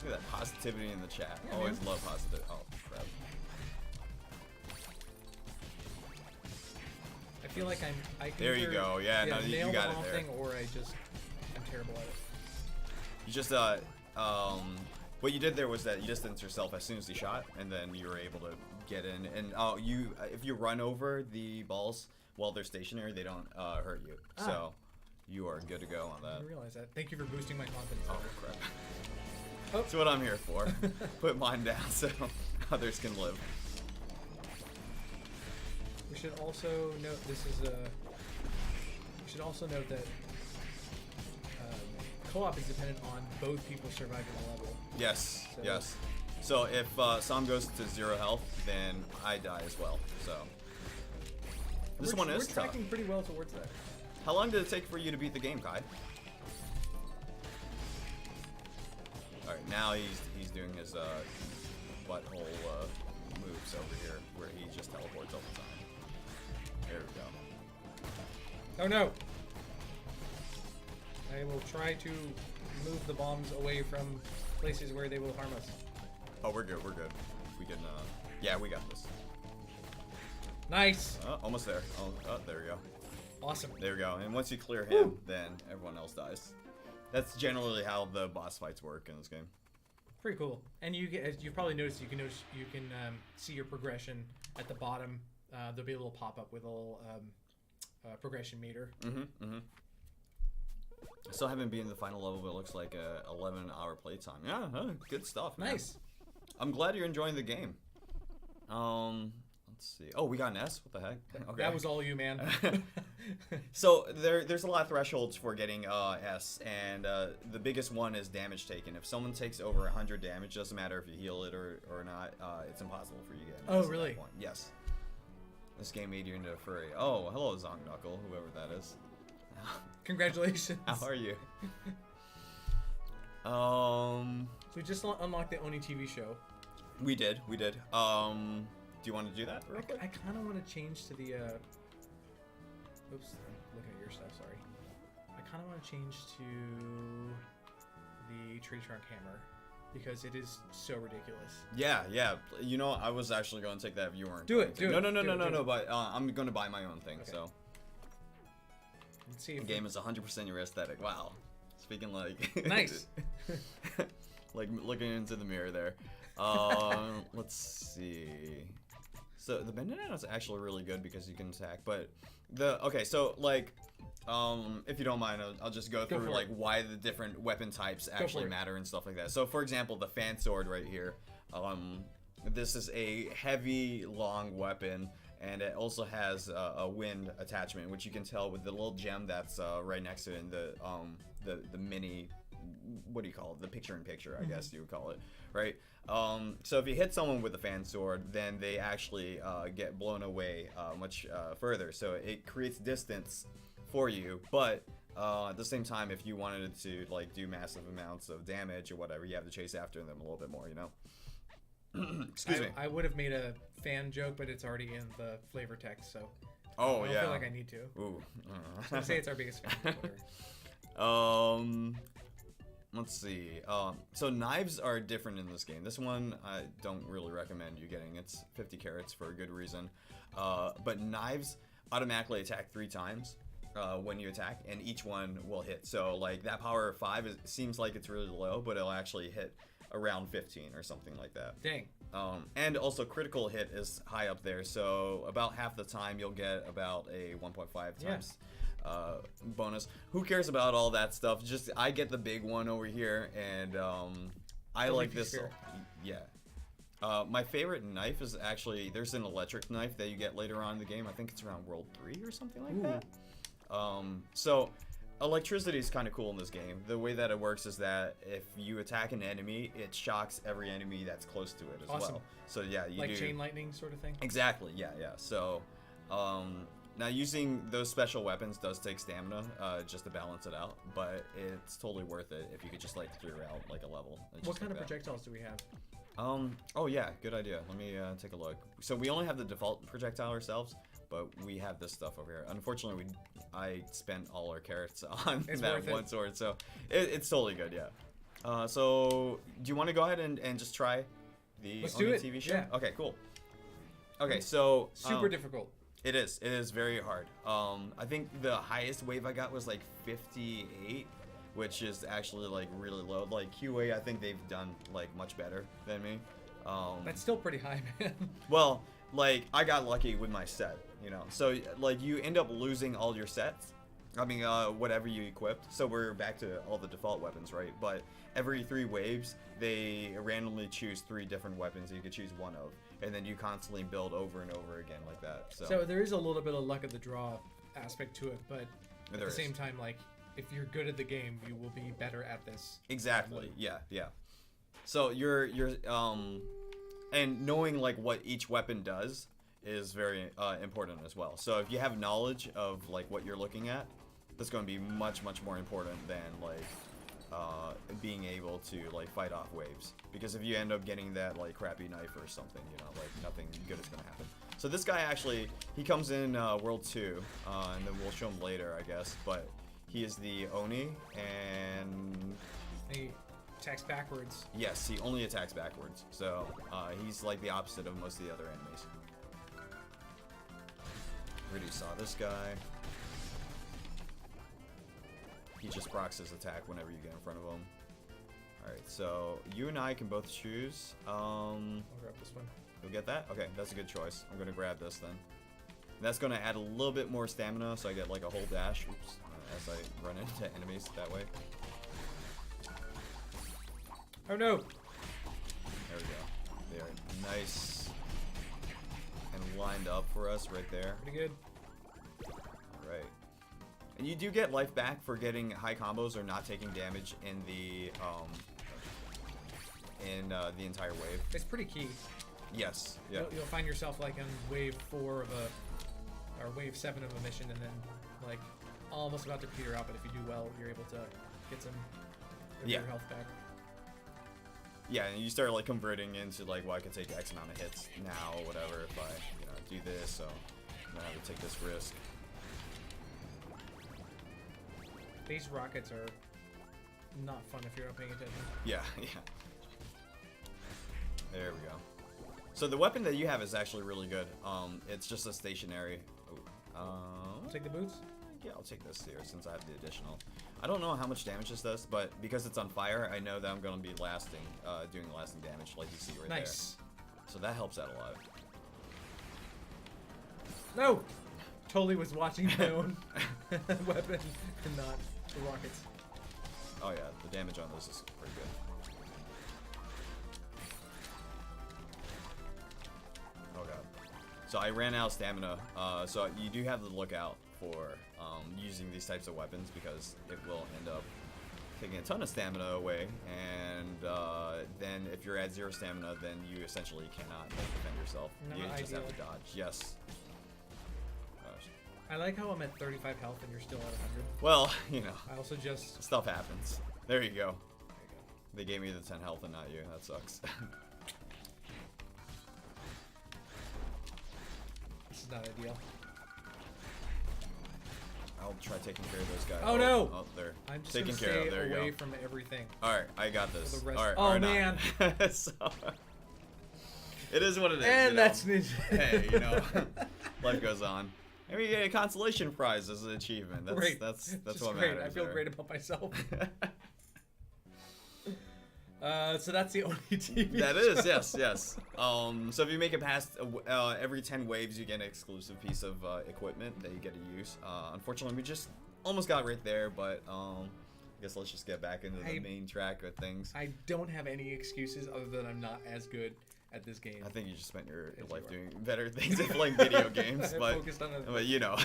[SPEAKER 2] Look at that positivity in the chat.
[SPEAKER 1] Yeah,
[SPEAKER 2] Always
[SPEAKER 1] man.
[SPEAKER 2] love positivity. Oh crap.
[SPEAKER 1] I feel like I can
[SPEAKER 2] There you go. Yeah, no, you
[SPEAKER 1] nail
[SPEAKER 2] got
[SPEAKER 1] the
[SPEAKER 2] it
[SPEAKER 1] whole
[SPEAKER 2] there.
[SPEAKER 1] thing, or I'm terrible at it.
[SPEAKER 2] You just what you did there was that you distanced yourself as soon as he shot, and then you were able to get in. And if you run over the balls while they're stationary, they don't hurt you. So you are good to go on
[SPEAKER 1] I
[SPEAKER 2] that.
[SPEAKER 1] didn't realize that. Thank you for boosting my confidence.
[SPEAKER 2] Oh crap.
[SPEAKER 1] Oh.
[SPEAKER 2] That's what I'm here for. Put mine down so others can live.
[SPEAKER 1] We should also note We should also note that co-op is dependent on both people surviving the level.
[SPEAKER 2] Yes,
[SPEAKER 1] So-
[SPEAKER 2] yes. So if Sam goes to 0 health, then I die as well. So this one is
[SPEAKER 1] We're
[SPEAKER 2] tough.
[SPEAKER 1] tracking pretty well towards that.
[SPEAKER 2] How long did it take for you to beat the game, Kai? All right, now he's doing his butthole moves over here, where he just teleports all the time. There we go.
[SPEAKER 1] Oh no! I will try to move the bombs away from places where they will harm us.
[SPEAKER 2] Oh, we're good. We're good. We can. Yeah, we got this.
[SPEAKER 1] Nice!
[SPEAKER 2] Almost there. Oh, there we go.
[SPEAKER 1] Awesome.
[SPEAKER 2] There we go. And once you clear him, then everyone else dies. That's generally how the boss fights work in this game.
[SPEAKER 1] Pretty cool. And as you've probably noticed, you can see your progression at the bottom. There'll be a little pop-up with a little progression meter.
[SPEAKER 2] I still haven't been in the final level, but it looks like a 11-hour playtime. Yeah, good stuff, man.
[SPEAKER 1] Nice.
[SPEAKER 2] I'm glad you're enjoying the game. Let's see. Oh, we got an S? What the heck? Okay.
[SPEAKER 1] That was all you, man.
[SPEAKER 2] So there's a lot of thresholds for getting S, and the biggest one is damage taken. If someone takes over 100 damage, doesn't matter if you heal it or not, it's impossible for you to get an S
[SPEAKER 1] Oh,
[SPEAKER 2] at
[SPEAKER 1] really?
[SPEAKER 2] that point. Yes. This game made you into a furry. Oh, hello, Zonk Knuckle, whoever that is.
[SPEAKER 1] Congratulations.
[SPEAKER 2] How are you?
[SPEAKER 1] So we just unlocked the Oni TV show.
[SPEAKER 2] We did. you want to do that real quick?
[SPEAKER 1] I kind of want to change to the. Oops, I'm looking at your stuff. Sorry. I kind of want to change to the tree trunk hammer because it is so ridiculous.
[SPEAKER 2] Yeah, yeah. You know, I was actually going to take that if you weren't.
[SPEAKER 1] Do it.
[SPEAKER 2] No. But I'm going to buy my own thing.
[SPEAKER 1] Okay.
[SPEAKER 2] So.
[SPEAKER 1] Let's see. If
[SPEAKER 2] The game is 100% your aesthetic. Wow. Speaking like.
[SPEAKER 1] Nice.
[SPEAKER 2] Like looking into the mirror there. Let's see. So the bandana is actually really good because you can attack, but so like if you don't mind, I'll just go through like why the different weapon types actually matter and stuff like that. So for example, the fan sword right here, this is a heavy long weapon, and it also has a wind attachment, which you can tell with the little gem that's right next to it in the mini, what do you call it? The picture-in-picture, I guess you would call it, right? So if you hit someone with a fan sword, then they actually get blown away much further. So it creates distance for you, but at the same time, if you wanted it to like do massive amounts of damage or whatever, you have to chase after them a little bit more, you know? Excuse me.
[SPEAKER 1] I would have made a fan joke, but it's already in the flavor text, so
[SPEAKER 2] oh
[SPEAKER 1] I don't feel like I need to.
[SPEAKER 2] Ooh.
[SPEAKER 1] I was gonna say it's our biggest fan.
[SPEAKER 2] Let's see. So knives are different in this game. This one I don't really recommend you getting. It's 50 carats for a good reason. But knives automatically attack 3 times when you attack, and each one will hit. So like that power of 5 seems like it's really low, but it'll actually hit around 15 or something like that.
[SPEAKER 1] Dang.
[SPEAKER 2] And also critical hit is high up there. So about half the time you'll get about a 1.5 times. Bonus. Who cares about all that stuff? Just I get the big one over here, and I like this. Yeah. My favorite knife is actually there's an electric knife that you get later on in the game. I think it's around World 3 or something like that. So electricity is kind of cool in this game. The way that it works is that if you attack an enemy, it shocks every enemy that's close to it as well. So yeah, you
[SPEAKER 1] like
[SPEAKER 2] do
[SPEAKER 1] chain lightning sort of thing.
[SPEAKER 2] Exactly. Yeah. So. Now using those special weapons does take stamina, just to balance it out, but it's totally worth it if you could just like clear out like a level.
[SPEAKER 1] What kind of projectiles do we have?
[SPEAKER 2] Oh yeah, good idea. Let me take a look. So we only have the default projectile ourselves, but we have this stuff over here. Unfortunately, I spent all our carrots on that one sword, so it's totally good, yeah. So do you want to go ahead and just try the TV show?
[SPEAKER 1] Yeah.
[SPEAKER 2] Okay, cool. Okay, so
[SPEAKER 1] super difficult.
[SPEAKER 2] It is very hard. I think the highest wave I got was like 58, which is actually like really low. Like QA, I think they've done like much better than me.
[SPEAKER 1] That's still pretty high, man.
[SPEAKER 2] Well, like I got lucky with my set, you know. So like you end up losing all your sets. I mean, whatever you equipped. So we're back to all the default weapons, right? But every 3 waves, they randomly choose 3 different weapons that you could choose one of. And then you constantly build over and over again like that. So
[SPEAKER 1] there is a little bit of luck of the draw aspect to it, but at the same time, like, if you're good at the game, you will be better at this.
[SPEAKER 2] Exactly. Yeah. So you're and knowing like what each weapon does is very important as well. So if you have knowledge of like what you're looking at, that's going to be much more important than like being able to like fight off waves, because if you end up getting that like crappy knife or something, you know, like nothing good is going to happen. So this guy actually, he comes in World 2, and then we'll show him later, I guess, but he is the Oni, and
[SPEAKER 1] he attacks backwards.
[SPEAKER 2] Yes, he only attacks backwards, so he's like the opposite of most of the other enemies. Already saw this guy. He just procs his attack whenever you get in front of him. Alright, so you and I can both choose.
[SPEAKER 1] I'll grab this one.
[SPEAKER 2] You'll get that? Okay, that's a good choice. I'm gonna grab this then. And that's gonna add a little bit more stamina, so I get like a whole dash. Oops, as I run into enemies that way.
[SPEAKER 1] Oh no!
[SPEAKER 2] There we go. They are nice and lined up for us right there.
[SPEAKER 1] Pretty good.
[SPEAKER 2] Alright. And you do get life back for getting high combos or not taking damage in the entire wave.
[SPEAKER 1] It's pretty key.
[SPEAKER 2] Yes. Yeah.
[SPEAKER 1] You'll find yourself like on wave 4 of or wave 7 of a mission, and then like almost about to peter out. But if you do well, you're able to get some of your health back.
[SPEAKER 2] Yeah, and you start like converting into like, well, I could take X amount of hits now or whatever if I, you know, do this. So I'm gonna have to take this risk.
[SPEAKER 1] These rockets are not fun if you're not paying attention.
[SPEAKER 2] Yeah, yeah. There we go. So the weapon that you have is actually really good. It's just a stationary.
[SPEAKER 1] Take the boots?
[SPEAKER 2] Yeah, I'll take this here since I have the additional. I don't know how much damage this does, but because it's on fire, I know that I'm gonna be lasting, doing lasting damage, like you see right
[SPEAKER 1] Nice.
[SPEAKER 2] there. So that helps out a lot.
[SPEAKER 1] No! Totally was watching my own weapon and not the rockets.
[SPEAKER 2] Oh yeah, the damage on this is pretty good. Oh god. So I ran out of stamina, so you do have to look out for using these types of weapons because it will end up taking a ton of stamina away, and then if you're at 0 stamina, then you essentially cannot defend yourself.
[SPEAKER 1] Not
[SPEAKER 2] You just have to
[SPEAKER 1] ideal.
[SPEAKER 2] dodge. Yes. Gosh.
[SPEAKER 1] I like how I'm at 35 health and you're still at 100.
[SPEAKER 2] Well, you know,
[SPEAKER 1] I also just...
[SPEAKER 2] stuff happens. There you go.
[SPEAKER 1] There you go.
[SPEAKER 2] They gave me the 10 health and not you. That sucks.
[SPEAKER 1] This is not ideal.
[SPEAKER 2] I'll try taking care of those guys.
[SPEAKER 1] Oh, no!
[SPEAKER 2] Oh, they're
[SPEAKER 1] I'm just
[SPEAKER 2] taken
[SPEAKER 1] gonna
[SPEAKER 2] care
[SPEAKER 1] stay
[SPEAKER 2] of. There you
[SPEAKER 1] away
[SPEAKER 2] go.
[SPEAKER 1] from everything.
[SPEAKER 2] Alright, I got this.
[SPEAKER 1] For the rest-
[SPEAKER 2] Alright,
[SPEAKER 1] Oh,
[SPEAKER 2] or
[SPEAKER 1] man.
[SPEAKER 2] not. So, it is what it is.
[SPEAKER 1] And
[SPEAKER 2] you know?
[SPEAKER 1] that's Ninja.
[SPEAKER 2] Hey, you know, life goes on. And we get a consolation prize as an achievement. That's
[SPEAKER 1] Great.
[SPEAKER 2] that's
[SPEAKER 1] Just
[SPEAKER 2] what
[SPEAKER 1] great.
[SPEAKER 2] matters.
[SPEAKER 1] I feel
[SPEAKER 2] there.
[SPEAKER 1] great about myself. So that's the only TV
[SPEAKER 2] That
[SPEAKER 1] show.
[SPEAKER 2] is, yes, yes. So if you make it past every 10 waves, you get an exclusive piece of equipment that you get to use. Unfortunately, we just almost got right there, but I guess let's just get back into the main track of things.
[SPEAKER 1] I don't have any excuses other than I'm not as good at this game.
[SPEAKER 2] I think you just spent your
[SPEAKER 1] Yes,
[SPEAKER 2] life
[SPEAKER 1] you are.
[SPEAKER 2] doing better things than playing video games,
[SPEAKER 1] I
[SPEAKER 2] but
[SPEAKER 1] focused on
[SPEAKER 2] but you know.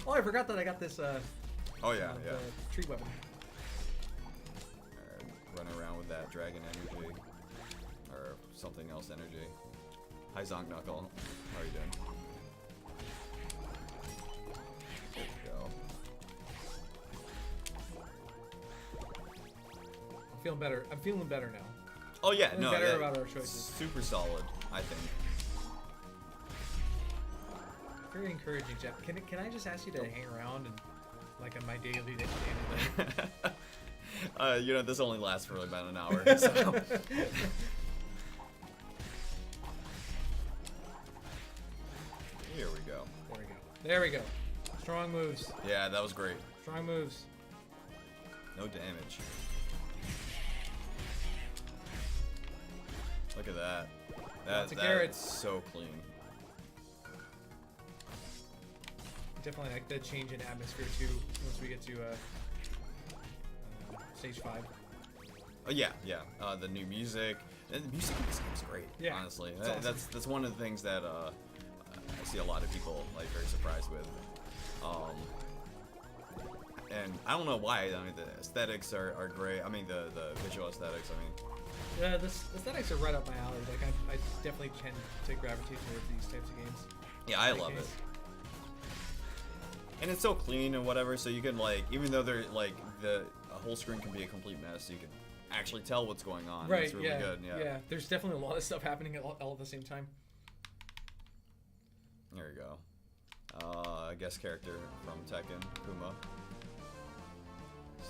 [SPEAKER 1] Oh, I forgot that I got this.
[SPEAKER 2] Oh yeah, yeah.
[SPEAKER 1] Tree weapon.
[SPEAKER 2] Run around with that dragon energy or something else energy. Hi Zonk Knuckle, how are you doing? There we go.
[SPEAKER 1] I'm feeling better. I'm feeling better now.
[SPEAKER 2] Oh yeah,
[SPEAKER 1] Feeling
[SPEAKER 2] no,
[SPEAKER 1] better
[SPEAKER 2] yeah,
[SPEAKER 1] about our choices.
[SPEAKER 2] super solid, I think.
[SPEAKER 1] Very encouraging, Jeff. Can I just ask you to hang around and like on my daily day?
[SPEAKER 2] You know, this only lasts for about an hour. So. Here we go.
[SPEAKER 1] There we go. There we go. Strong moves.
[SPEAKER 2] Yeah, that was great.
[SPEAKER 1] Strong moves.
[SPEAKER 2] No damage. Look at that.
[SPEAKER 1] Lots of
[SPEAKER 2] That's
[SPEAKER 1] carrots.
[SPEAKER 2] so clean.
[SPEAKER 1] Definitely like the change in atmosphere too. Once we get to stage 5.
[SPEAKER 2] Oh yeah, yeah. The new music. And the music in this game is great.
[SPEAKER 1] Yeah,
[SPEAKER 2] honestly,
[SPEAKER 1] it's awesome.
[SPEAKER 2] that's one of the things that I see a lot of people like very surprised with. And I don't know why. I mean, the aesthetics are great. I mean, the visual aesthetics. I mean,
[SPEAKER 1] Yeah, the aesthetics are right up my alley. Like I definitely tend to gravitate towards these types of games.
[SPEAKER 2] yeah, I
[SPEAKER 1] Like
[SPEAKER 2] love it.
[SPEAKER 1] games.
[SPEAKER 2] And it's so clean and whatever, so you can like, even though they're like a whole screen can be a complete mess, you can actually tell what's going on.
[SPEAKER 1] Right.
[SPEAKER 2] It's really
[SPEAKER 1] yeah.
[SPEAKER 2] good. Yeah.
[SPEAKER 1] There's definitely a lot of stuff happening all at the same time.
[SPEAKER 2] There you go. Guest character from Tekken, Kuma.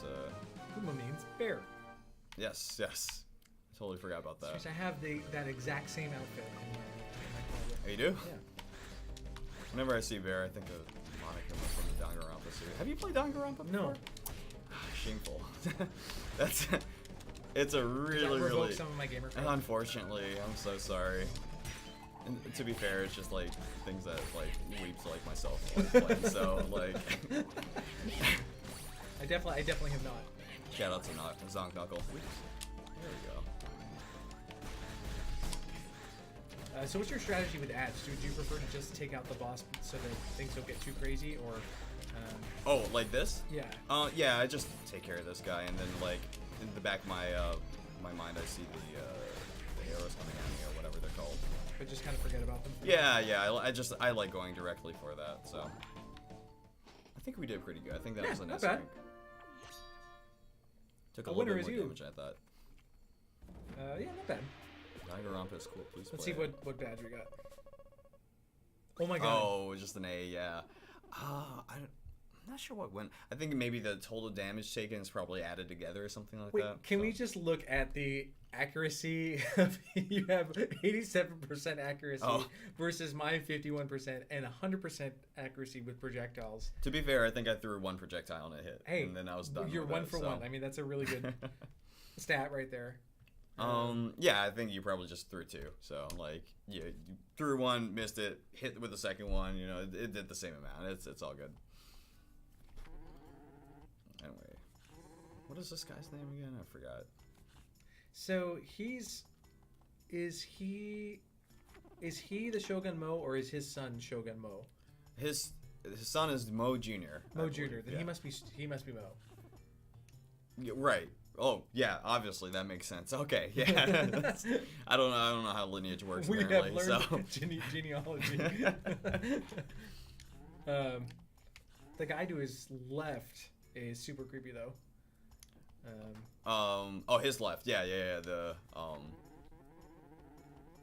[SPEAKER 2] So.
[SPEAKER 1] Puma means bear.
[SPEAKER 2] Yes, yes. I totally forgot about that.
[SPEAKER 1] Because I have that exact same outfit in my closet.
[SPEAKER 2] Oh, you do?
[SPEAKER 1] Yeah.
[SPEAKER 2] Whenever I see Bear, I think of Monica from the Danganronpa series. Have you played Danganronpa before?
[SPEAKER 1] No.
[SPEAKER 2] Shameful. It's a
[SPEAKER 1] Does that
[SPEAKER 2] really,
[SPEAKER 1] revoke
[SPEAKER 2] really.
[SPEAKER 1] some of my gamer cred?
[SPEAKER 2] Unfortunately, I'm so sorry. And to be fair, it's just like things that like weeps like myself always play. So like,
[SPEAKER 1] I definitely have not.
[SPEAKER 2] shout out to Zonk Knuckle. There we go.
[SPEAKER 1] So what's your strategy with ads? Do you prefer to just take out the boss so that things don't get too crazy, or?
[SPEAKER 2] Oh, like this?
[SPEAKER 1] Yeah.
[SPEAKER 2] Yeah. I just take care of this guy, and then like in the back of my my mind, I see the arrows coming at me or whatever they're called.
[SPEAKER 1] But just kind of forget about them.
[SPEAKER 2] Yeah, yeah. I like going directly for that. So I think we did pretty good. I think that was a
[SPEAKER 1] not
[SPEAKER 2] nice
[SPEAKER 1] bad.
[SPEAKER 2] rank. Took a
[SPEAKER 1] The
[SPEAKER 2] little
[SPEAKER 1] winner
[SPEAKER 2] bit
[SPEAKER 1] is
[SPEAKER 2] more
[SPEAKER 1] you.
[SPEAKER 2] damage than I thought.
[SPEAKER 1] Yeah, not bad.
[SPEAKER 2] Danganronpa is cool. Please
[SPEAKER 1] Let's
[SPEAKER 2] play
[SPEAKER 1] see
[SPEAKER 2] it.
[SPEAKER 1] what badge we got. Oh my god.
[SPEAKER 2] Oh, just an A, yeah. I'm not sure what went. I think maybe the total damage taken is probably added together or something like
[SPEAKER 1] Wait,
[SPEAKER 2] that.
[SPEAKER 1] can we just look at the accuracy? You have 87% accuracy versus my 51% and 100% accuracy with projectiles.
[SPEAKER 2] To be fair, I think I threw one projectile and it hit.
[SPEAKER 1] Hey,
[SPEAKER 2] and then I was done.
[SPEAKER 1] You're
[SPEAKER 2] with
[SPEAKER 1] one
[SPEAKER 2] it,
[SPEAKER 1] for
[SPEAKER 2] so.
[SPEAKER 1] one. I mean, that's a really good stat right there.
[SPEAKER 2] Yeah, I think you probably just threw two. So, like, yeah, you threw one, missed it, hit with the second one. You know, it did the same amount. It's all good. Anyway, what is this guy's name again? I forgot.
[SPEAKER 1] So is he the Shogun Mo, or is his son Shogun Mo?
[SPEAKER 2] His son is Mo Jr.
[SPEAKER 1] Mo Jr. Then
[SPEAKER 2] yeah.
[SPEAKER 1] he must be Mo.
[SPEAKER 2] Yeah, right. Oh, yeah. Obviously, that makes sense. Okay, yeah. I don't know how lineage works.
[SPEAKER 1] We have
[SPEAKER 2] apparently,
[SPEAKER 1] learned
[SPEAKER 2] so.
[SPEAKER 1] genealogy. The guy to his left is super creepy though.
[SPEAKER 2] Oh, his left. Yeah. The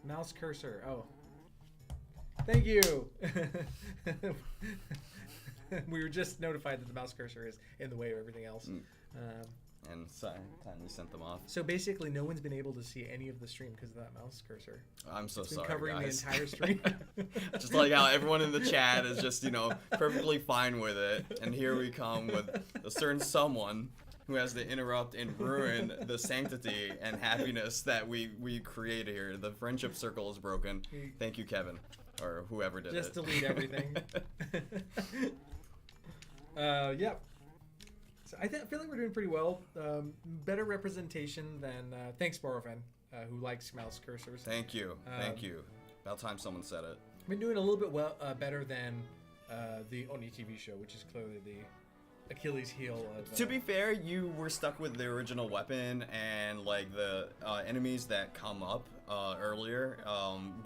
[SPEAKER 1] Mouse cursor. Oh. Thank you. We were just notified that the mouse cursor is in the way of everything else.
[SPEAKER 2] And kindly sent them off.
[SPEAKER 1] So basically, no one's been able to see any of the stream because of that mouse cursor.
[SPEAKER 2] I'm so
[SPEAKER 1] It's been
[SPEAKER 2] sorry,
[SPEAKER 1] covering
[SPEAKER 2] guys.
[SPEAKER 1] the entire stream.
[SPEAKER 2] Just like how everyone in the chat is just, perfectly fine with it. And here we come with a certain someone who has to interrupt and ruin the sanctity and happiness that we create here. The friendship circle is broken. Thank you, Kevin. Or whoever did
[SPEAKER 1] Just
[SPEAKER 2] it.
[SPEAKER 1] delete everything. Yeah. So I feel like we're doing pretty well. Better representation than thanks, Borofan, who likes mouse cursors.
[SPEAKER 2] Thank you. Thank you. About time someone said it.
[SPEAKER 1] Been doing a little bit better than the Oni TV show, which is clearly the Achilles heel of.
[SPEAKER 2] To be fair, you were stuck with the original weapon, and like the enemies that come up earlier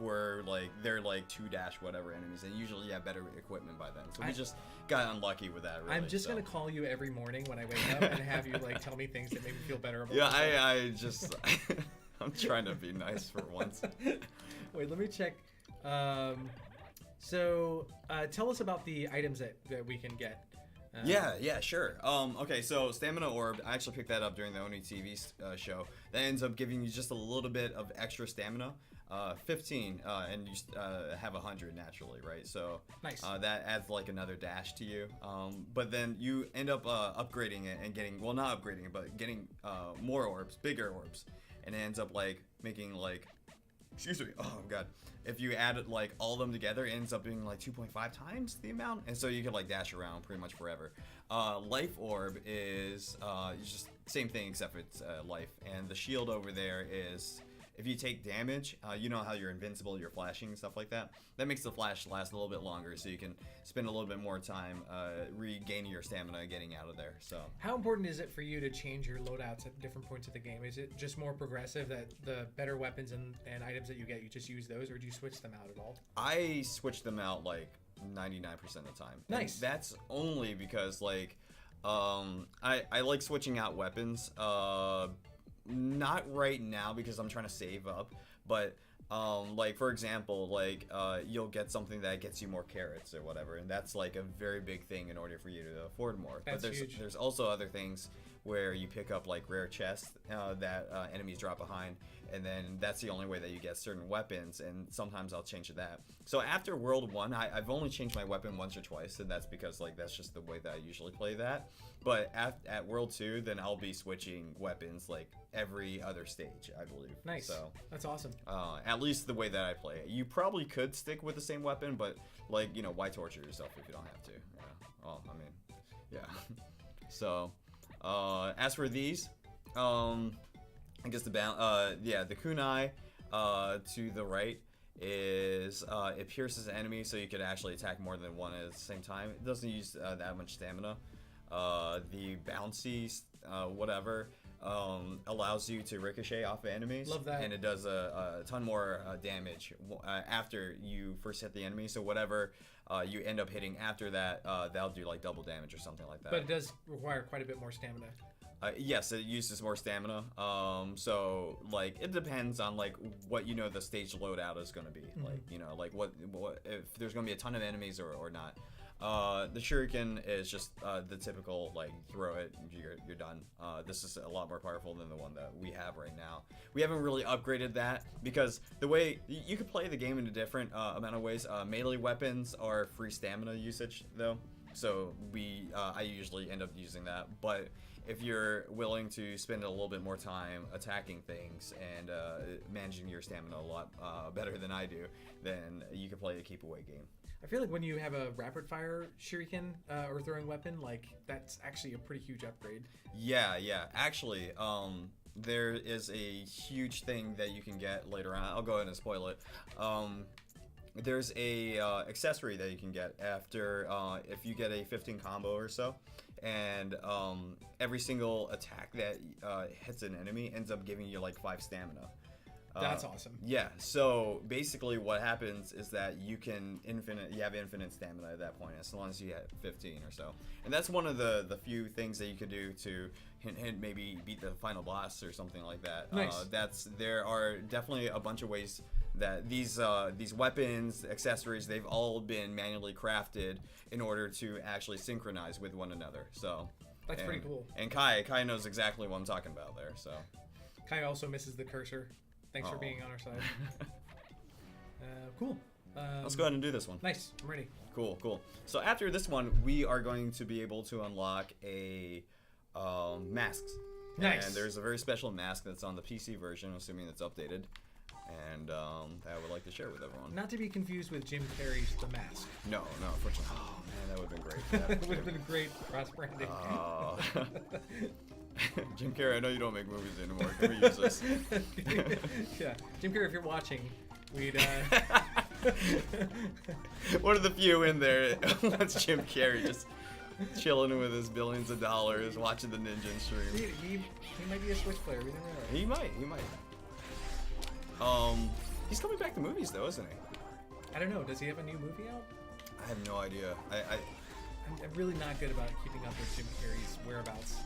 [SPEAKER 2] were like they're like 2- whatever enemies, and usually you have better equipment by then. So we just got unlucky with that. Really,
[SPEAKER 1] I'm just gonna call you every morning when I wake up and have you like tell me things that make me feel better about.
[SPEAKER 2] Yeah,
[SPEAKER 1] myself.
[SPEAKER 2] I just I'm trying to be nice for once.
[SPEAKER 1] Wait, let me check. So tell us about the items that we can get.
[SPEAKER 2] Yeah, sure. Okay, so Stamina Orb, I actually picked that up during the Oni TV show. That ends up giving you just a little bit of extra stamina. 15, and you have 100 naturally, right? So
[SPEAKER 1] nice.
[SPEAKER 2] That adds like another dash to you. But then you end up upgrading it and getting, well, not upgrading it, but getting more orbs, bigger orbs. And it ends up like making like, excuse me, oh god. If you add it like all of them together, it ends up being like 2.5 times the amount, and so you can like dash around pretty much forever. Life Orb is just same thing except it's life, and the shield over there is if you take damage, you know how you're invincible, you're flashing and stuff like that. That makes the flash last a little bit longer, so you can spend a little bit more time regaining your stamina and getting out of there. So
[SPEAKER 1] how important is it for you to change your loadouts at different points of the game? Is it just more progressive that the better weapons and items that you get, you just use those, or do you switch them out at all?
[SPEAKER 2] I switch them out like 99% of the time.
[SPEAKER 1] Nice.
[SPEAKER 2] And that's only because like I like switching out weapons. Not right now because I'm trying to save up, but like for example, like you'll get something that gets you more carrots or whatever, and that's like a very big thing in order for you to afford more.
[SPEAKER 1] That's
[SPEAKER 2] but
[SPEAKER 1] huge.
[SPEAKER 2] There's also other things where you pick up like rare chests that enemies drop behind, and then that's the only way that you get certain weapons, and sometimes I'll change to that. So after World 1, I've only changed my weapon once or twice, and that's because like that's just the way that I usually play that. But at World 2, then I'll be switching weapons like every other stage, I believe.
[SPEAKER 1] Nice.
[SPEAKER 2] So
[SPEAKER 1] that's awesome.
[SPEAKER 2] at least the way that I play it. You probably could stick with the same weapon, but like, why torture yourself if you don't have to? Yeah. Well, I mean, yeah. So as for these, I guess the kunai to the right is it pierces the enemy, so you could actually attack more than one at the same time. It doesn't use that much stamina. The bouncy whatever allows you to ricochet off of enemies.
[SPEAKER 1] Love that.
[SPEAKER 2] And it does a ton more damage after you first hit the enemy. So whatever you end up hitting after that, that'll do like double damage or something like that.
[SPEAKER 1] But it does require quite a bit more stamina.
[SPEAKER 2] Yes, it uses more stamina. So like it depends on like what the stage loadout is going to be.
[SPEAKER 1] Mm-hmm.
[SPEAKER 2] Like like what if there's going to be a ton of enemies or not. The shuriken is just the typical like throw it, you're done. This is a lot more powerful than the one that we have right now. We haven't really upgraded that because the way you could play the game in a different amount of ways. Melee weapons are free stamina usage though, so I usually end up using that. But if you're willing to spend a little bit more time attacking things and managing your stamina a lot better than I do, then you can play a keep away game.
[SPEAKER 1] I feel like when you have a rapid fire shuriken or throwing weapon, like that's actually a pretty huge upgrade.
[SPEAKER 2] Yeah. Actually, there is a huge thing that you can get later on. I'll go ahead and spoil it. There's a accessory that you can get after if you get a 15 combo or so, and every single attack that hits an enemy ends up giving you like 5 stamina.
[SPEAKER 1] That's awesome.
[SPEAKER 2] Yeah, so basically what happens is that you have infinite stamina at that point as long as you have 15 or so. And that's one of the few things that you could do to maybe beat the final boss or something like that.
[SPEAKER 1] Nice.
[SPEAKER 2] There are definitely a bunch of ways that these weapons, accessories, they've all been manually crafted in order to actually synchronize with one another. So
[SPEAKER 1] that's pretty cool.
[SPEAKER 2] And Kai knows exactly what I'm talking about there. So
[SPEAKER 1] Kai also misses the cursor. Thanks for being on our side. Cool.
[SPEAKER 2] Let's go ahead and do this one.
[SPEAKER 1] Nice. I'm ready.
[SPEAKER 2] Cool. So after this one, we are going to be able to unlock a masks.
[SPEAKER 1] Nice.
[SPEAKER 2] And there's a very special mask that's on the PC version, assuming it's updated. And that I would like to share with everyone.
[SPEAKER 1] Not to be confused with Jim Carrey's The Mask.
[SPEAKER 2] No, unfortunately. Oh man, that would have been great.
[SPEAKER 1] That would have been great cross-branding.
[SPEAKER 2] Jim Carrey, I know you don't make movies anymore. Can we use this?
[SPEAKER 1] Yeah, Jim Carrey, if you're watching, we'd.
[SPEAKER 2] One of the few in there wants Jim Carrey just chilling with his billions of dollars, watching the NINJIN stream.
[SPEAKER 1] He might be a Switch player. We never know.
[SPEAKER 2] He might. He's coming back to movies though, isn't he?
[SPEAKER 1] I don't know. Does he have a new movie out?
[SPEAKER 2] I have no idea.
[SPEAKER 1] I'm really not good about keeping up with Jim Carrey's whereabouts.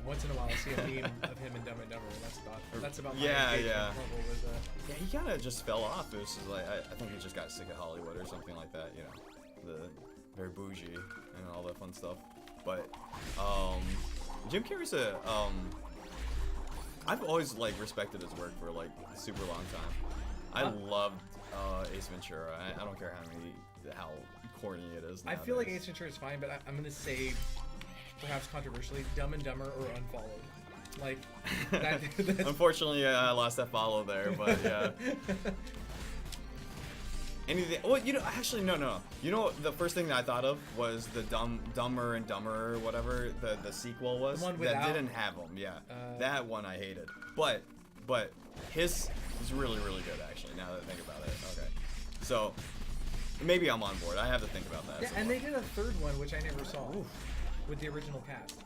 [SPEAKER 1] Once in a while, I see a meme of him in Dumb and Dumber, and that's about my engagement level with.
[SPEAKER 2] Yeah, he kind of just fell off. It was just like I think he just got sick of Hollywood or something like that. You know, the very bougie and all that fun stuff. But Jim Carrey's I've always like respected his work for like a super long time. I loved Ace Ventura. I don't care how corny it is nowadays.
[SPEAKER 1] I feel like Ace Ventura is fine, but I'm gonna say, perhaps controversially, Dumb and Dumber or Unfollowed. Like that.
[SPEAKER 2] Unfortunately, I lost that follow there, but yeah. Anything? Well, actually, no. You know, the first thing that I thought of was the Dumber and Dumber or whatever the sequel was.
[SPEAKER 1] The one
[SPEAKER 2] that didn't have him. Yeah, that one I hated. But his is really good actually. Now that I think about it. Okay, so maybe I'm on board. I have to think about that.
[SPEAKER 1] Yeah, and they did a third one which I never saw. Oof. With the original cast.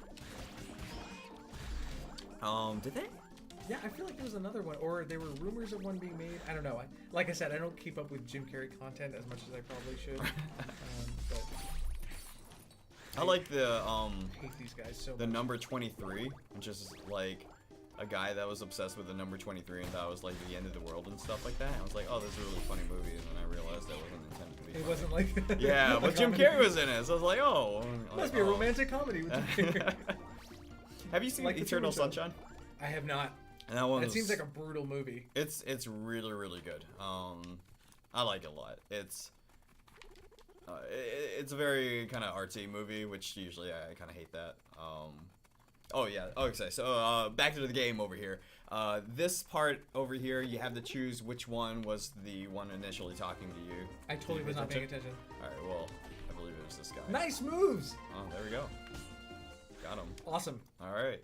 [SPEAKER 2] Did they?
[SPEAKER 1] Yeah, I feel like there was another one, or there were rumors of one being made. I don't know. Like I said, I don't keep up with Jim Carrey content as much as I probably should. But
[SPEAKER 2] I like the
[SPEAKER 1] I hate these guys so
[SPEAKER 2] the
[SPEAKER 1] much.
[SPEAKER 2] number 23, which is like a guy that was obsessed with the number 23 and thought it was like the end of the world and stuff like that. And I was like, oh, this is a really funny movie, and then I realized that wasn't intended to be.
[SPEAKER 1] It wasn't like
[SPEAKER 2] yeah, but Jim Carrey was in it, so I was like, oh,
[SPEAKER 1] must be a romantic comedy with Jim Carrey.
[SPEAKER 2] Have you seen
[SPEAKER 1] Like
[SPEAKER 2] Eternal Sunshine?
[SPEAKER 1] I have not.
[SPEAKER 2] And that one.
[SPEAKER 1] It seems like a brutal movie.
[SPEAKER 2] It's really good. I like it a lot. It's a very kind of artsy movie, which usually I kind of hate that. Oh yeah. Oh, okay. So back to the game over here. This part over here, you have to choose which one was the one initially talking to you.
[SPEAKER 1] I totally was not paying attention.
[SPEAKER 2] All right. Well, I believe it was this guy.
[SPEAKER 1] Nice moves.
[SPEAKER 2] Oh, there we go. Got him.
[SPEAKER 1] Awesome.
[SPEAKER 2] All right.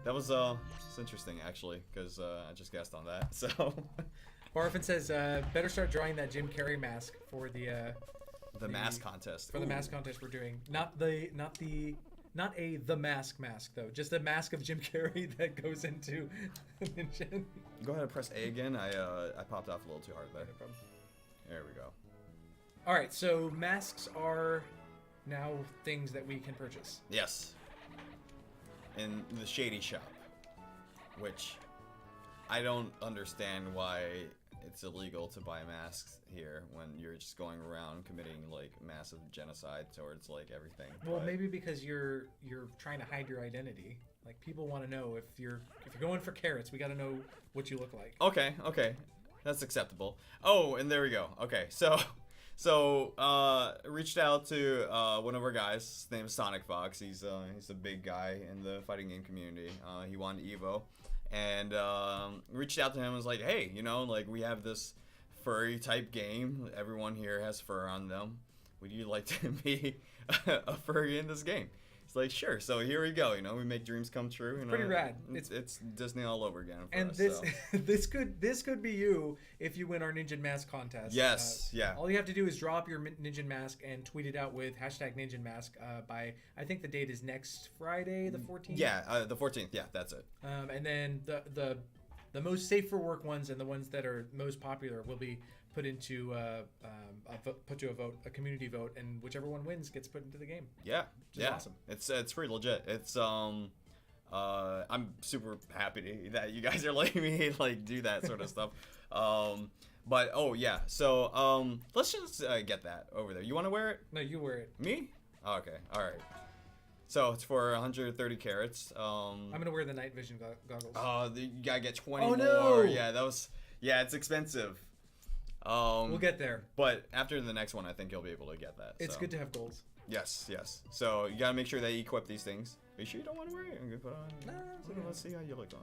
[SPEAKER 2] That was it's interesting actually, because I just guessed on that. So.
[SPEAKER 1] Barfin says, better start drawing that Jim Carrey mask for the
[SPEAKER 2] mask contest.
[SPEAKER 1] For the mask contest we're doing. Not a the mask though. Just a mask of Jim Carrey that goes into NINJIN.
[SPEAKER 2] Go ahead and press A again. I popped off a little too hard there.
[SPEAKER 1] No problem.
[SPEAKER 2] There we go.
[SPEAKER 1] All right, so masks are now things that we can purchase.
[SPEAKER 2] Yes. in the Shady Shop, which I don't understand why it's illegal to buy masks here when you're just going around committing like massive genocide towards like everything.
[SPEAKER 1] Well,
[SPEAKER 2] but
[SPEAKER 1] maybe because you're trying to hide your identity. Like people want to know if you're going for carrots, we got to know what you look like.
[SPEAKER 2] okay, that's acceptable. Oh, and there we go. Okay, so reached out to one of our guys. His name is Sonic Fox. He's a big guy in the fighting game community. He won Evo, and reached out to him and was like, hey, you know, like we have this furry type game. Everyone here has fur on them. Would you like to be a furry in this game? It's like, sure. So here we go. You know, we make dreams come true. You know,
[SPEAKER 1] pretty rad.
[SPEAKER 2] It's Disney all over again for
[SPEAKER 1] and
[SPEAKER 2] us,
[SPEAKER 1] this
[SPEAKER 2] so.
[SPEAKER 1] this could be you if you win our NINJIN mask contest.
[SPEAKER 2] Yes, yeah.
[SPEAKER 1] All you have to do is draw up your NINJIN mask and tweet it out with hashtag NINJIN mask by, I think the date is next Friday, the 14th.
[SPEAKER 2] Yeah, the 14th. Yeah, that's it.
[SPEAKER 1] And then the most safe for work ones and the ones that are most popular will be put into a community vote, and whichever one wins gets put into the game.
[SPEAKER 2] Yeah,
[SPEAKER 1] which is
[SPEAKER 2] yeah,
[SPEAKER 1] awesome.
[SPEAKER 2] It's pretty legit. It's I'm super happy that you guys are letting me like do that sort of stuff. But oh yeah, so let's just get that over there. You want to wear it?
[SPEAKER 1] No, you wear it.
[SPEAKER 2] Me? Oh, okay, all right. So it's for 130 carats.
[SPEAKER 1] I'm gonna wear the night vision goggles.
[SPEAKER 2] Oh, you gotta get 20
[SPEAKER 1] Oh,
[SPEAKER 2] more.
[SPEAKER 1] no!
[SPEAKER 2] Yeah, it's expensive.
[SPEAKER 1] We'll get there.
[SPEAKER 2] But after the next one, I think you'll be able to get that.
[SPEAKER 1] It's
[SPEAKER 2] so.
[SPEAKER 1] good to have goals.
[SPEAKER 2] Yes. So you gotta make sure that you equip these things. Are you sure you don't want to wear it? I'm gonna put on.
[SPEAKER 1] No,
[SPEAKER 2] let's see how you look on.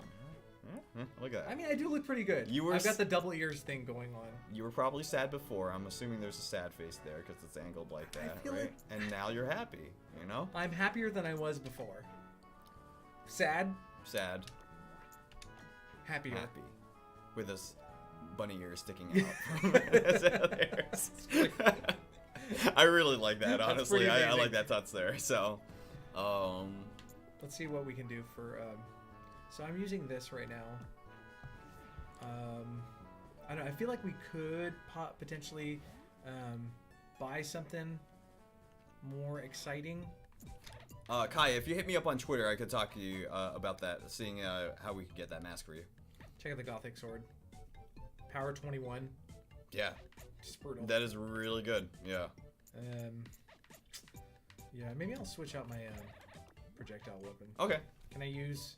[SPEAKER 2] Yeah, look at that.
[SPEAKER 1] I mean, I do look pretty good. I've got the double ears thing going on.
[SPEAKER 2] You were probably sad before. I'm assuming there's a sad face there because it's angled like that, right?
[SPEAKER 1] Like...
[SPEAKER 2] And now you're happy. You know?
[SPEAKER 1] I'm happier than I was before. Sad. Happier.
[SPEAKER 2] Happy. With his bunny ears sticking out from his ears. I really like that, honestly. I like that touch there. So,
[SPEAKER 1] let's see what we can do for. So I'm using this right now. I don't know. I feel like we could potentially buy something more exciting.
[SPEAKER 2] Kai, if you hit me up on Twitter, I could talk to you about that, seeing how we could get that mask for you.
[SPEAKER 1] Check out the Gothic sword. Power 21.
[SPEAKER 2] Yeah.
[SPEAKER 1] Just brutal.
[SPEAKER 2] That is really good. Yeah.
[SPEAKER 1] Yeah, maybe I'll switch out my projectile weapon.
[SPEAKER 2] Okay.
[SPEAKER 1] Can I use...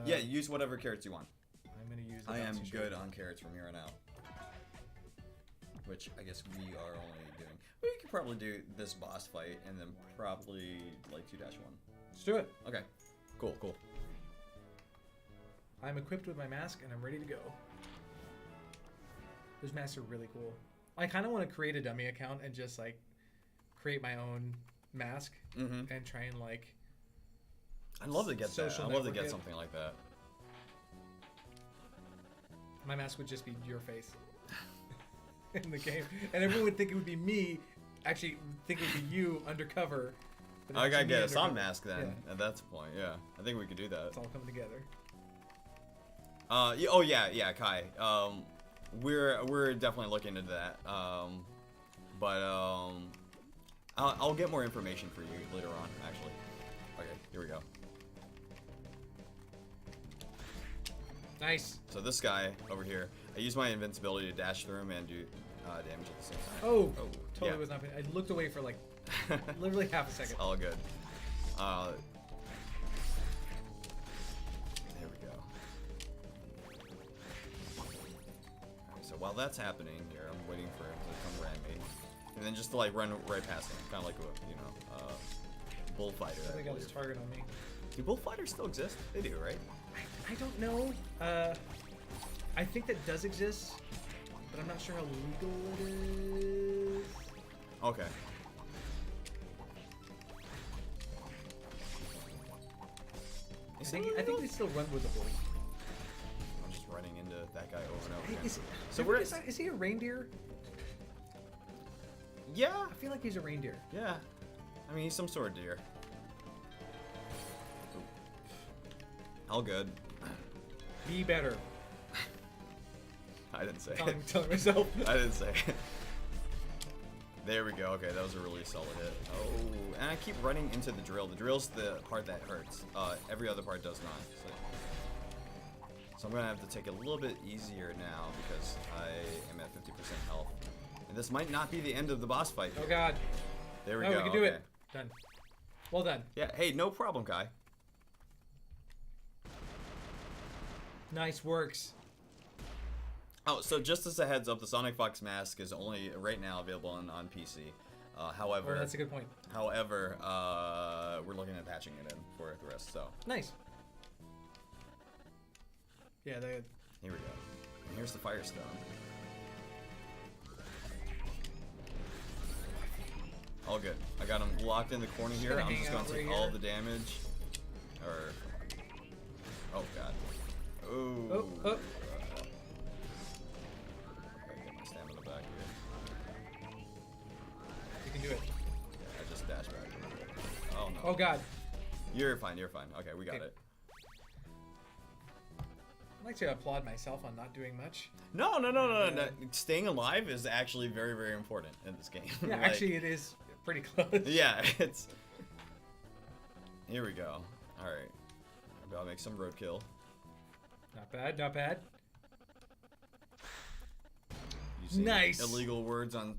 [SPEAKER 2] yeah, use whatever carrots you want.
[SPEAKER 1] I'm going to use...
[SPEAKER 2] I am good on carrots from here on out. Which I guess we are only doing... We could probably do this boss fight and then probably like 2-1.
[SPEAKER 1] Let's do it.
[SPEAKER 2] Okay. Cool.
[SPEAKER 1] I'm equipped with my mask and I'm ready to go. Those masks are really cool. I kind of want to create a dummy account and just like create my own mask and try and like...
[SPEAKER 2] I'd love to get that. I'd love to get
[SPEAKER 1] it.
[SPEAKER 2] something like that.
[SPEAKER 1] My mask would just be your face in the game, and everyone would think it would be me. Actually, think it would be you undercover.
[SPEAKER 2] I gotta get a sun mask then. Yeah. At that point, yeah, I think we could do that.
[SPEAKER 1] It's all coming together.
[SPEAKER 2] Oh yeah, Kai. We're definitely looking into that. But I'll get more information for you later on. Actually, okay, here we go.
[SPEAKER 1] Nice.
[SPEAKER 2] So this guy over here, I use my invincibility to dash through him and do damage at the same time.
[SPEAKER 1] Oh totally was not. I looked away for like literally half a second.
[SPEAKER 2] It's all good. There we go. Right, so while that's happening here, I'm waiting for him to come ram me, and then just to like run right past him, kind of like a bullfighter.
[SPEAKER 1] I think I got his target on me.
[SPEAKER 2] Do bullfighters still exist? They do, right?
[SPEAKER 1] I don't know. I think that does exist, but I'm not sure how legal it is.
[SPEAKER 2] Okay.
[SPEAKER 1] I think they still run with the bulls.
[SPEAKER 2] I'm just running into that guy over and over again.
[SPEAKER 1] Hey, is he a reindeer?
[SPEAKER 2] Yeah.
[SPEAKER 1] I feel like he's a reindeer.
[SPEAKER 2] Yeah. I mean, he's some sort of deer. All good.
[SPEAKER 1] Be better.
[SPEAKER 2] I didn't say
[SPEAKER 1] Telling myself.
[SPEAKER 2] I didn't say it. There we go. Okay, that was a really solid hit. Oh, and I keep running into the drill. The drill's the part that hurts. Every other part does not. So I'm gonna have to take it a little bit easier now because I am at 50% health. And this might not be the end of the boss fight here.
[SPEAKER 1] Oh god.
[SPEAKER 2] There we
[SPEAKER 1] go.
[SPEAKER 2] go.
[SPEAKER 1] We can do it. Done. Well done.
[SPEAKER 2] Yeah, hey, no problem, Kai.
[SPEAKER 1] Nice works.
[SPEAKER 2] Oh, so just as a heads up, the Sonic Fox mask is only right now available on PC. However,
[SPEAKER 1] Oh, that's a good point.
[SPEAKER 2] However, we're looking at patching it in for the rest. So
[SPEAKER 1] Nice. Yeah, they.
[SPEAKER 2] here we go. And here's the Firestone. All good. I got him locked in the corner here.
[SPEAKER 1] gonna
[SPEAKER 2] I'm
[SPEAKER 1] hang
[SPEAKER 2] just going
[SPEAKER 1] out
[SPEAKER 2] to
[SPEAKER 1] right
[SPEAKER 2] take all
[SPEAKER 1] here.
[SPEAKER 2] the damage. Or oh god. Ooh.
[SPEAKER 1] Oh, oh.
[SPEAKER 2] Gotta get my stamina back here.
[SPEAKER 1] You can do it.
[SPEAKER 2] Yeah, I just dashed back. Oh no.
[SPEAKER 1] Oh god.
[SPEAKER 2] You're fine. You're fine. Okay, we got
[SPEAKER 1] Okay.
[SPEAKER 2] it.
[SPEAKER 1] I'd like to applaud myself on not doing much.
[SPEAKER 2] No. Staying alive is actually very, very important in this game.
[SPEAKER 1] Yeah,
[SPEAKER 2] Like,
[SPEAKER 1] actually, it is pretty close.
[SPEAKER 2] yeah, it's. Here we go. All right. I'll make some roadkill.
[SPEAKER 1] Not bad. Not bad.
[SPEAKER 2] Using
[SPEAKER 1] Nice.
[SPEAKER 2] illegal words on.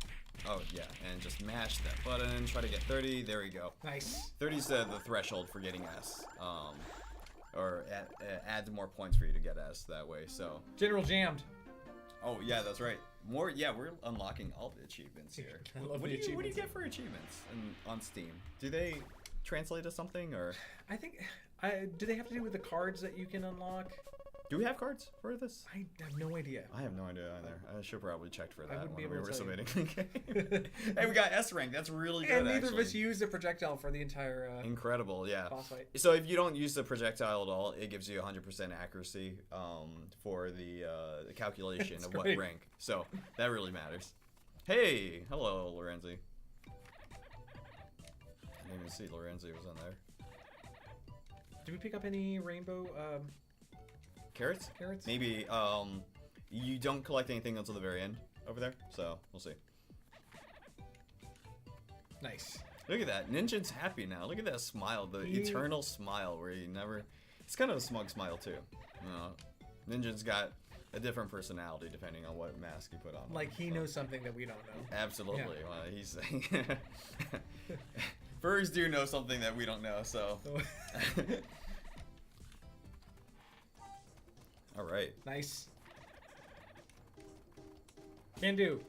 [SPEAKER 2] Oh yeah, and just mash that button. Try to get 30. There we go.
[SPEAKER 1] Nice.
[SPEAKER 2] 30's the threshold for getting S. Or adds more points for you to get S that way. So.
[SPEAKER 1] General jammed.
[SPEAKER 2] Oh yeah, that's right. More. Yeah, we're unlocking all the achievements here.
[SPEAKER 1] I love
[SPEAKER 2] What
[SPEAKER 1] the
[SPEAKER 2] do you
[SPEAKER 1] achievements.
[SPEAKER 2] get for achievements on Steam? Do they translate to something or?
[SPEAKER 1] I think. Do they have to do with the cards that you can unlock?
[SPEAKER 2] Do we have cards for this?
[SPEAKER 1] I have no idea.
[SPEAKER 2] I have no idea either. I should probably checked for that
[SPEAKER 1] wouldn't be
[SPEAKER 2] when we
[SPEAKER 1] able
[SPEAKER 2] were
[SPEAKER 1] to tell you.
[SPEAKER 2] submitting. Hey, we got S rank. That's really good.
[SPEAKER 1] And neither
[SPEAKER 2] actually.
[SPEAKER 1] of us used a projectile for the entire
[SPEAKER 2] Incredible, yeah.
[SPEAKER 1] boss fight.
[SPEAKER 2] So if you don't use the projectile at all, it gives you 100% accuracy for the calculation
[SPEAKER 1] That's
[SPEAKER 2] of what
[SPEAKER 1] great.
[SPEAKER 2] rank. So that really matters. Hey, hello, Lorenzi. I didn't even see Lorenzi was on there.
[SPEAKER 1] Did we pick up any rainbow
[SPEAKER 2] Carrots?
[SPEAKER 1] carrots?
[SPEAKER 2] Maybe you don't collect anything until the very end over there, so we'll see.
[SPEAKER 1] Nice.
[SPEAKER 2] Look at that. Ninjin's happy now. Look at that smile. The
[SPEAKER 1] He-
[SPEAKER 2] eternal smile where he never... It's kind of a smug smile, too. Ninjin's got a different personality depending on what mask you put on.
[SPEAKER 1] Like he
[SPEAKER 2] So-
[SPEAKER 1] knows something that we don't know.
[SPEAKER 2] Absolutely.
[SPEAKER 1] Yeah.
[SPEAKER 2] Well, he's... Furries do know something that we don't know, so... All right.
[SPEAKER 1] Nice. Can do.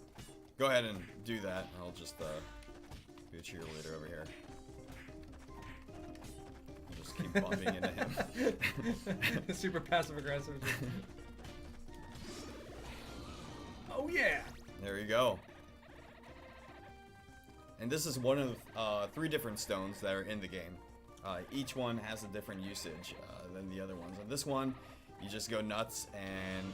[SPEAKER 2] Go ahead and do that. I'll just be a cheerleader over here. I'll just keep bumping into him.
[SPEAKER 1] Super passive aggressive. Oh yeah.
[SPEAKER 2] There you go. And this is one of 3 different stones that are in the game. Each one has a different usage than the other ones. And this one, you just go nuts, and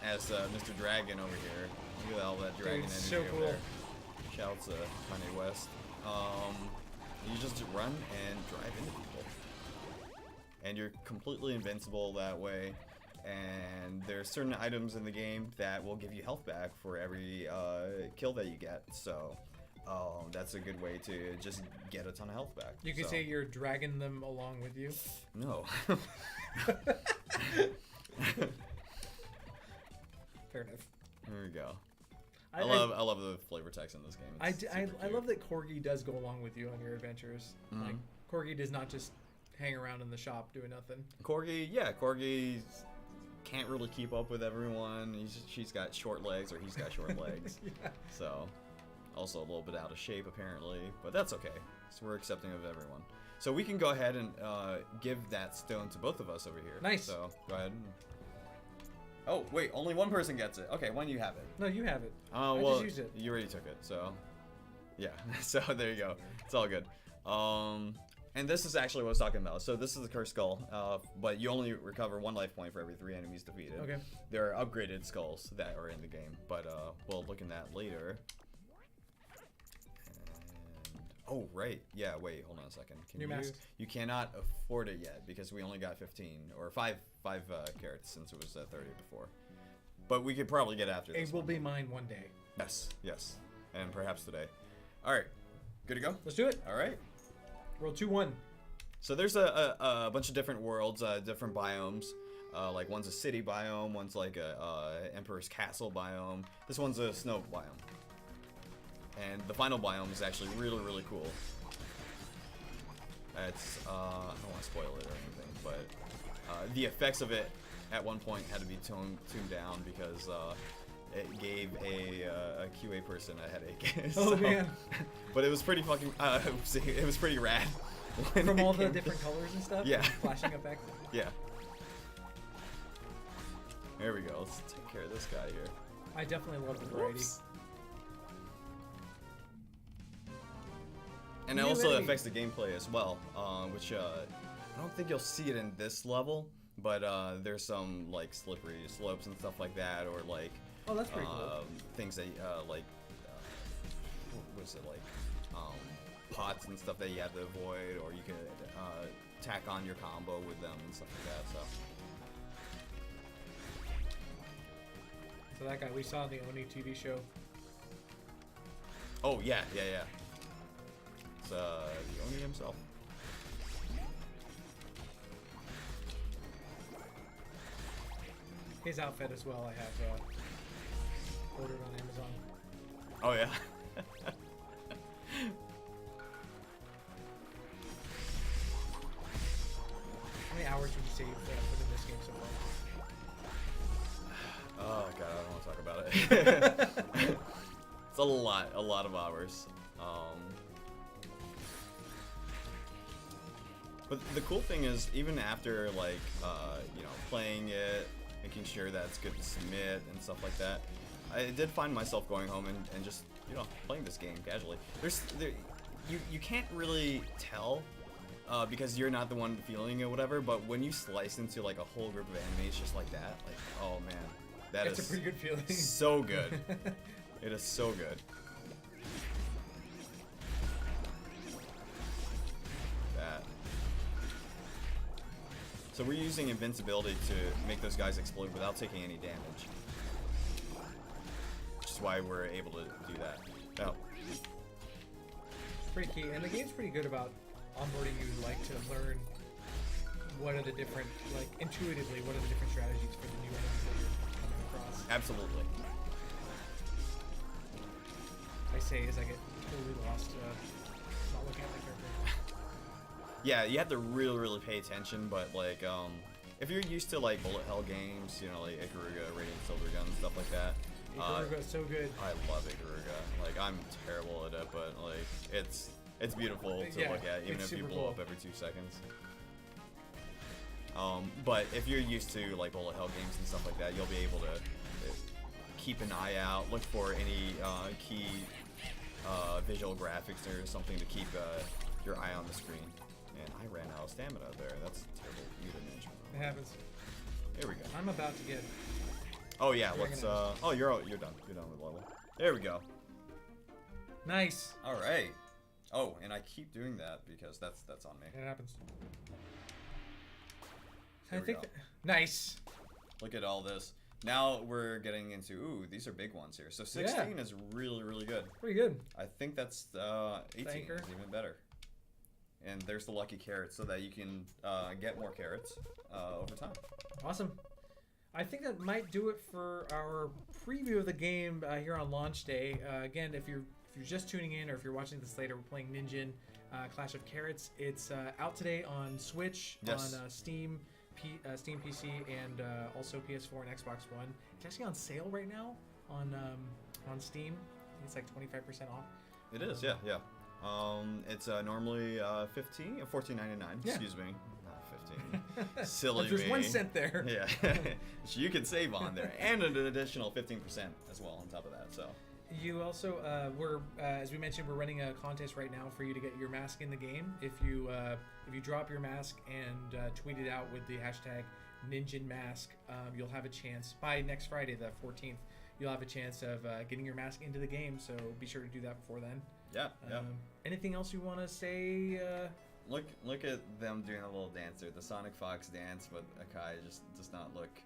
[SPEAKER 2] as Mr. Dragon over here, look at all that dragon
[SPEAKER 1] Dude,
[SPEAKER 2] energy
[SPEAKER 1] so
[SPEAKER 2] over
[SPEAKER 1] cool.
[SPEAKER 2] there. Shouts Kanye West. You just run and drive into people. And you're completely invincible that way. And there's certain items in the game that will give you health back for every kill that you get. So that's a good way to just get a ton of health back.
[SPEAKER 1] You could
[SPEAKER 2] So-
[SPEAKER 1] say you're dragging them along with you.
[SPEAKER 2] No.
[SPEAKER 1] Fair enough.
[SPEAKER 2] There we go.
[SPEAKER 1] I
[SPEAKER 2] I love the flavor text in this game.
[SPEAKER 1] I,
[SPEAKER 2] It's
[SPEAKER 1] d-
[SPEAKER 2] super
[SPEAKER 1] I
[SPEAKER 2] cute.
[SPEAKER 1] love that Corgi does go along with you on your adventures.
[SPEAKER 2] Mhm.
[SPEAKER 1] Like Corgi does not just hang around in the shop doing nothing.
[SPEAKER 2] Corgi, yeah, Corgi can't really keep up with everyone. She's got short legs, or he's got short legs.
[SPEAKER 1] Yeah.
[SPEAKER 2] So, also a little bit out of shape apparently, but that's okay. So we're accepting of everyone. So we can go ahead and give that stone to both of us over here.
[SPEAKER 1] Nice.
[SPEAKER 2] So go ahead. Oh wait, only one person gets it. Okay, when you have it.
[SPEAKER 1] No, you have it.
[SPEAKER 2] Oh
[SPEAKER 1] I
[SPEAKER 2] well,
[SPEAKER 1] just used it.
[SPEAKER 2] you already took it. So yeah. So there you go. It's all good. And this is actually what I was talking about. So this is the cursed skull, but you only recover 1 life point for every 3 enemies defeated.
[SPEAKER 1] Okay.
[SPEAKER 2] There are upgraded skulls that are in the game, but we'll look in that later. And, oh right, yeah. Wait, hold on a second. Can
[SPEAKER 1] New
[SPEAKER 2] you?
[SPEAKER 1] mask.
[SPEAKER 2] You cannot afford it yet because we only got 15 or 5 carrots since it was 30 before. But we could probably get after this.
[SPEAKER 1] It will
[SPEAKER 2] one.
[SPEAKER 1] be mine one day.
[SPEAKER 2] Yes, yes, and perhaps today. All right, good to go.
[SPEAKER 1] Let's do it.
[SPEAKER 2] All right.
[SPEAKER 1] Roll 2-1.
[SPEAKER 2] So there's a bunch of different worlds, different biomes. Like one's a city biome, one's like a Emperor's Castle biome. This one's a snow biome. And the final biome is actually really, really cool. It's I don't want to spoil it or anything, but the effects of it at one point had to be tuned down because it gave a QA person a headache.
[SPEAKER 1] Oh man!
[SPEAKER 2] But it was pretty fucking. It was pretty rad.
[SPEAKER 1] From all the different colors and stuff.
[SPEAKER 2] Yeah.
[SPEAKER 1] Flashing effects.
[SPEAKER 2] Yeah. There we go. Let's take care of this guy here.
[SPEAKER 1] I definitely love the variety.
[SPEAKER 2] Whoops. And it also affects the gameplay as well, which I don't think you'll see it in this level, but there's some like slippery slopes and stuff like that, or like
[SPEAKER 1] that's pretty cool.
[SPEAKER 2] Things that like what was it like pots and stuff that you have to avoid, or you can tack on your combo with them and stuff like that.
[SPEAKER 1] So that guy we saw in the Oni TV show.
[SPEAKER 2] Oh yeah. It's the Oni himself.
[SPEAKER 1] His outfit as well. I have ordered on Amazon.
[SPEAKER 2] Oh yeah.
[SPEAKER 1] How many hours would you say you've put in this game so far?
[SPEAKER 2] Oh god, I don't want to talk about it. It's a lot of hours. But the cool thing is, even after like playing it, making sure that it's good to submit and stuff like that, I did find myself going home and just playing this game casually. You can't really tell because you're not the one feeling it, whatever. But when you slice into like a whole group of enemies just like that, like oh man,
[SPEAKER 1] It's a pretty good feeling.
[SPEAKER 2] So good. It is so good. That. So we're using invincibility to make those guys explode without taking any damage. Which is why we're able to do that. Now,
[SPEAKER 1] it's pretty key, and the game's pretty good about onboarding you like to learn what are the different, like intuitively, what are the different strategies for the new enemies that you're coming across.
[SPEAKER 2] absolutely.
[SPEAKER 1] I say as I get totally lost, not looking at my character.
[SPEAKER 2] Yeah, you have to really pay attention, but like, if you're used to like bullet hell games, like Ikaruga, Radiant Silvergun, stuff like that.
[SPEAKER 1] Ikaruga is so good.
[SPEAKER 2] I love Ikaruga. Like, I'm terrible at it, but like, it's beautiful to look at, even if you blow up every 2 seconds. But if you're used to like bullet hell games and stuff like that, you'll be able to keep an eye out, look for any key visual graphics or something to keep your eye on the screen. And I ran out of stamina there. That's terrible. You didn't mention that.
[SPEAKER 1] It happens.
[SPEAKER 2] Here we go.
[SPEAKER 1] I'm about to get.
[SPEAKER 2] Oh yeah, let's. Oh, you're done. You're done with level. There we go.
[SPEAKER 1] Nice.
[SPEAKER 2] All right. Oh, and I keep doing that because that's on me.
[SPEAKER 1] It happens.
[SPEAKER 2] There we go.
[SPEAKER 1] Nice.
[SPEAKER 2] Look at all this. Now we're getting into, ooh, these are big ones here. So 16 is really good.
[SPEAKER 1] Pretty good.
[SPEAKER 2] I think that's 18 is even better. And there's the lucky carrots so that you can get more carrots over time.
[SPEAKER 1] Awesome. I think that might do it for our preview of the game here on launch day. Again, if you're just tuning in or if you're watching this later, we're playing NINJIN Clash of Carrots. It's out today on Switch, on Steam, Steam PC, and also PS4 and Xbox One. It's actually on sale right now on Steam. I think it's like 25% off.
[SPEAKER 2] It is, yeah. It's normally $14.99.
[SPEAKER 1] Yeah.
[SPEAKER 2] Excuse me, not 15. Silly
[SPEAKER 1] There's
[SPEAKER 2] me.
[SPEAKER 1] 1 cent there.
[SPEAKER 2] Yeah, so you can save on there, and an additional 15% as well on top of that. So.
[SPEAKER 1] You also, as we mentioned, we're running a contest right now for you to get your mask in the game. If you drop your mask and tweet it out with the hashtag #NinjinMask, you'll have a chance by next Friday, the 14th. You'll have a chance of getting your mask into the game. So be sure to do that before then.
[SPEAKER 2] Yeah.
[SPEAKER 1] Anything else you want to say?
[SPEAKER 2] Look at them doing a little dance there, the Sonic Fox dance, but Akai just does not look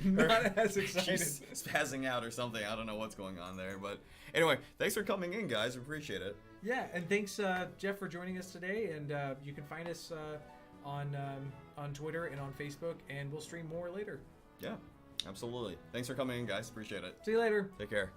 [SPEAKER 1] Not as excited.
[SPEAKER 2] She's spazzing out or something. I don't know what's going on there. But anyway, thanks for coming in, guys. We appreciate it.
[SPEAKER 1] Yeah, and thanks, Jeff, for joining us today. And you can find us on Twitter and on Facebook, and we'll stream more later.
[SPEAKER 2] Yeah, absolutely. Thanks for coming in, guys. Appreciate it.
[SPEAKER 1] See you later.
[SPEAKER 2] Take care.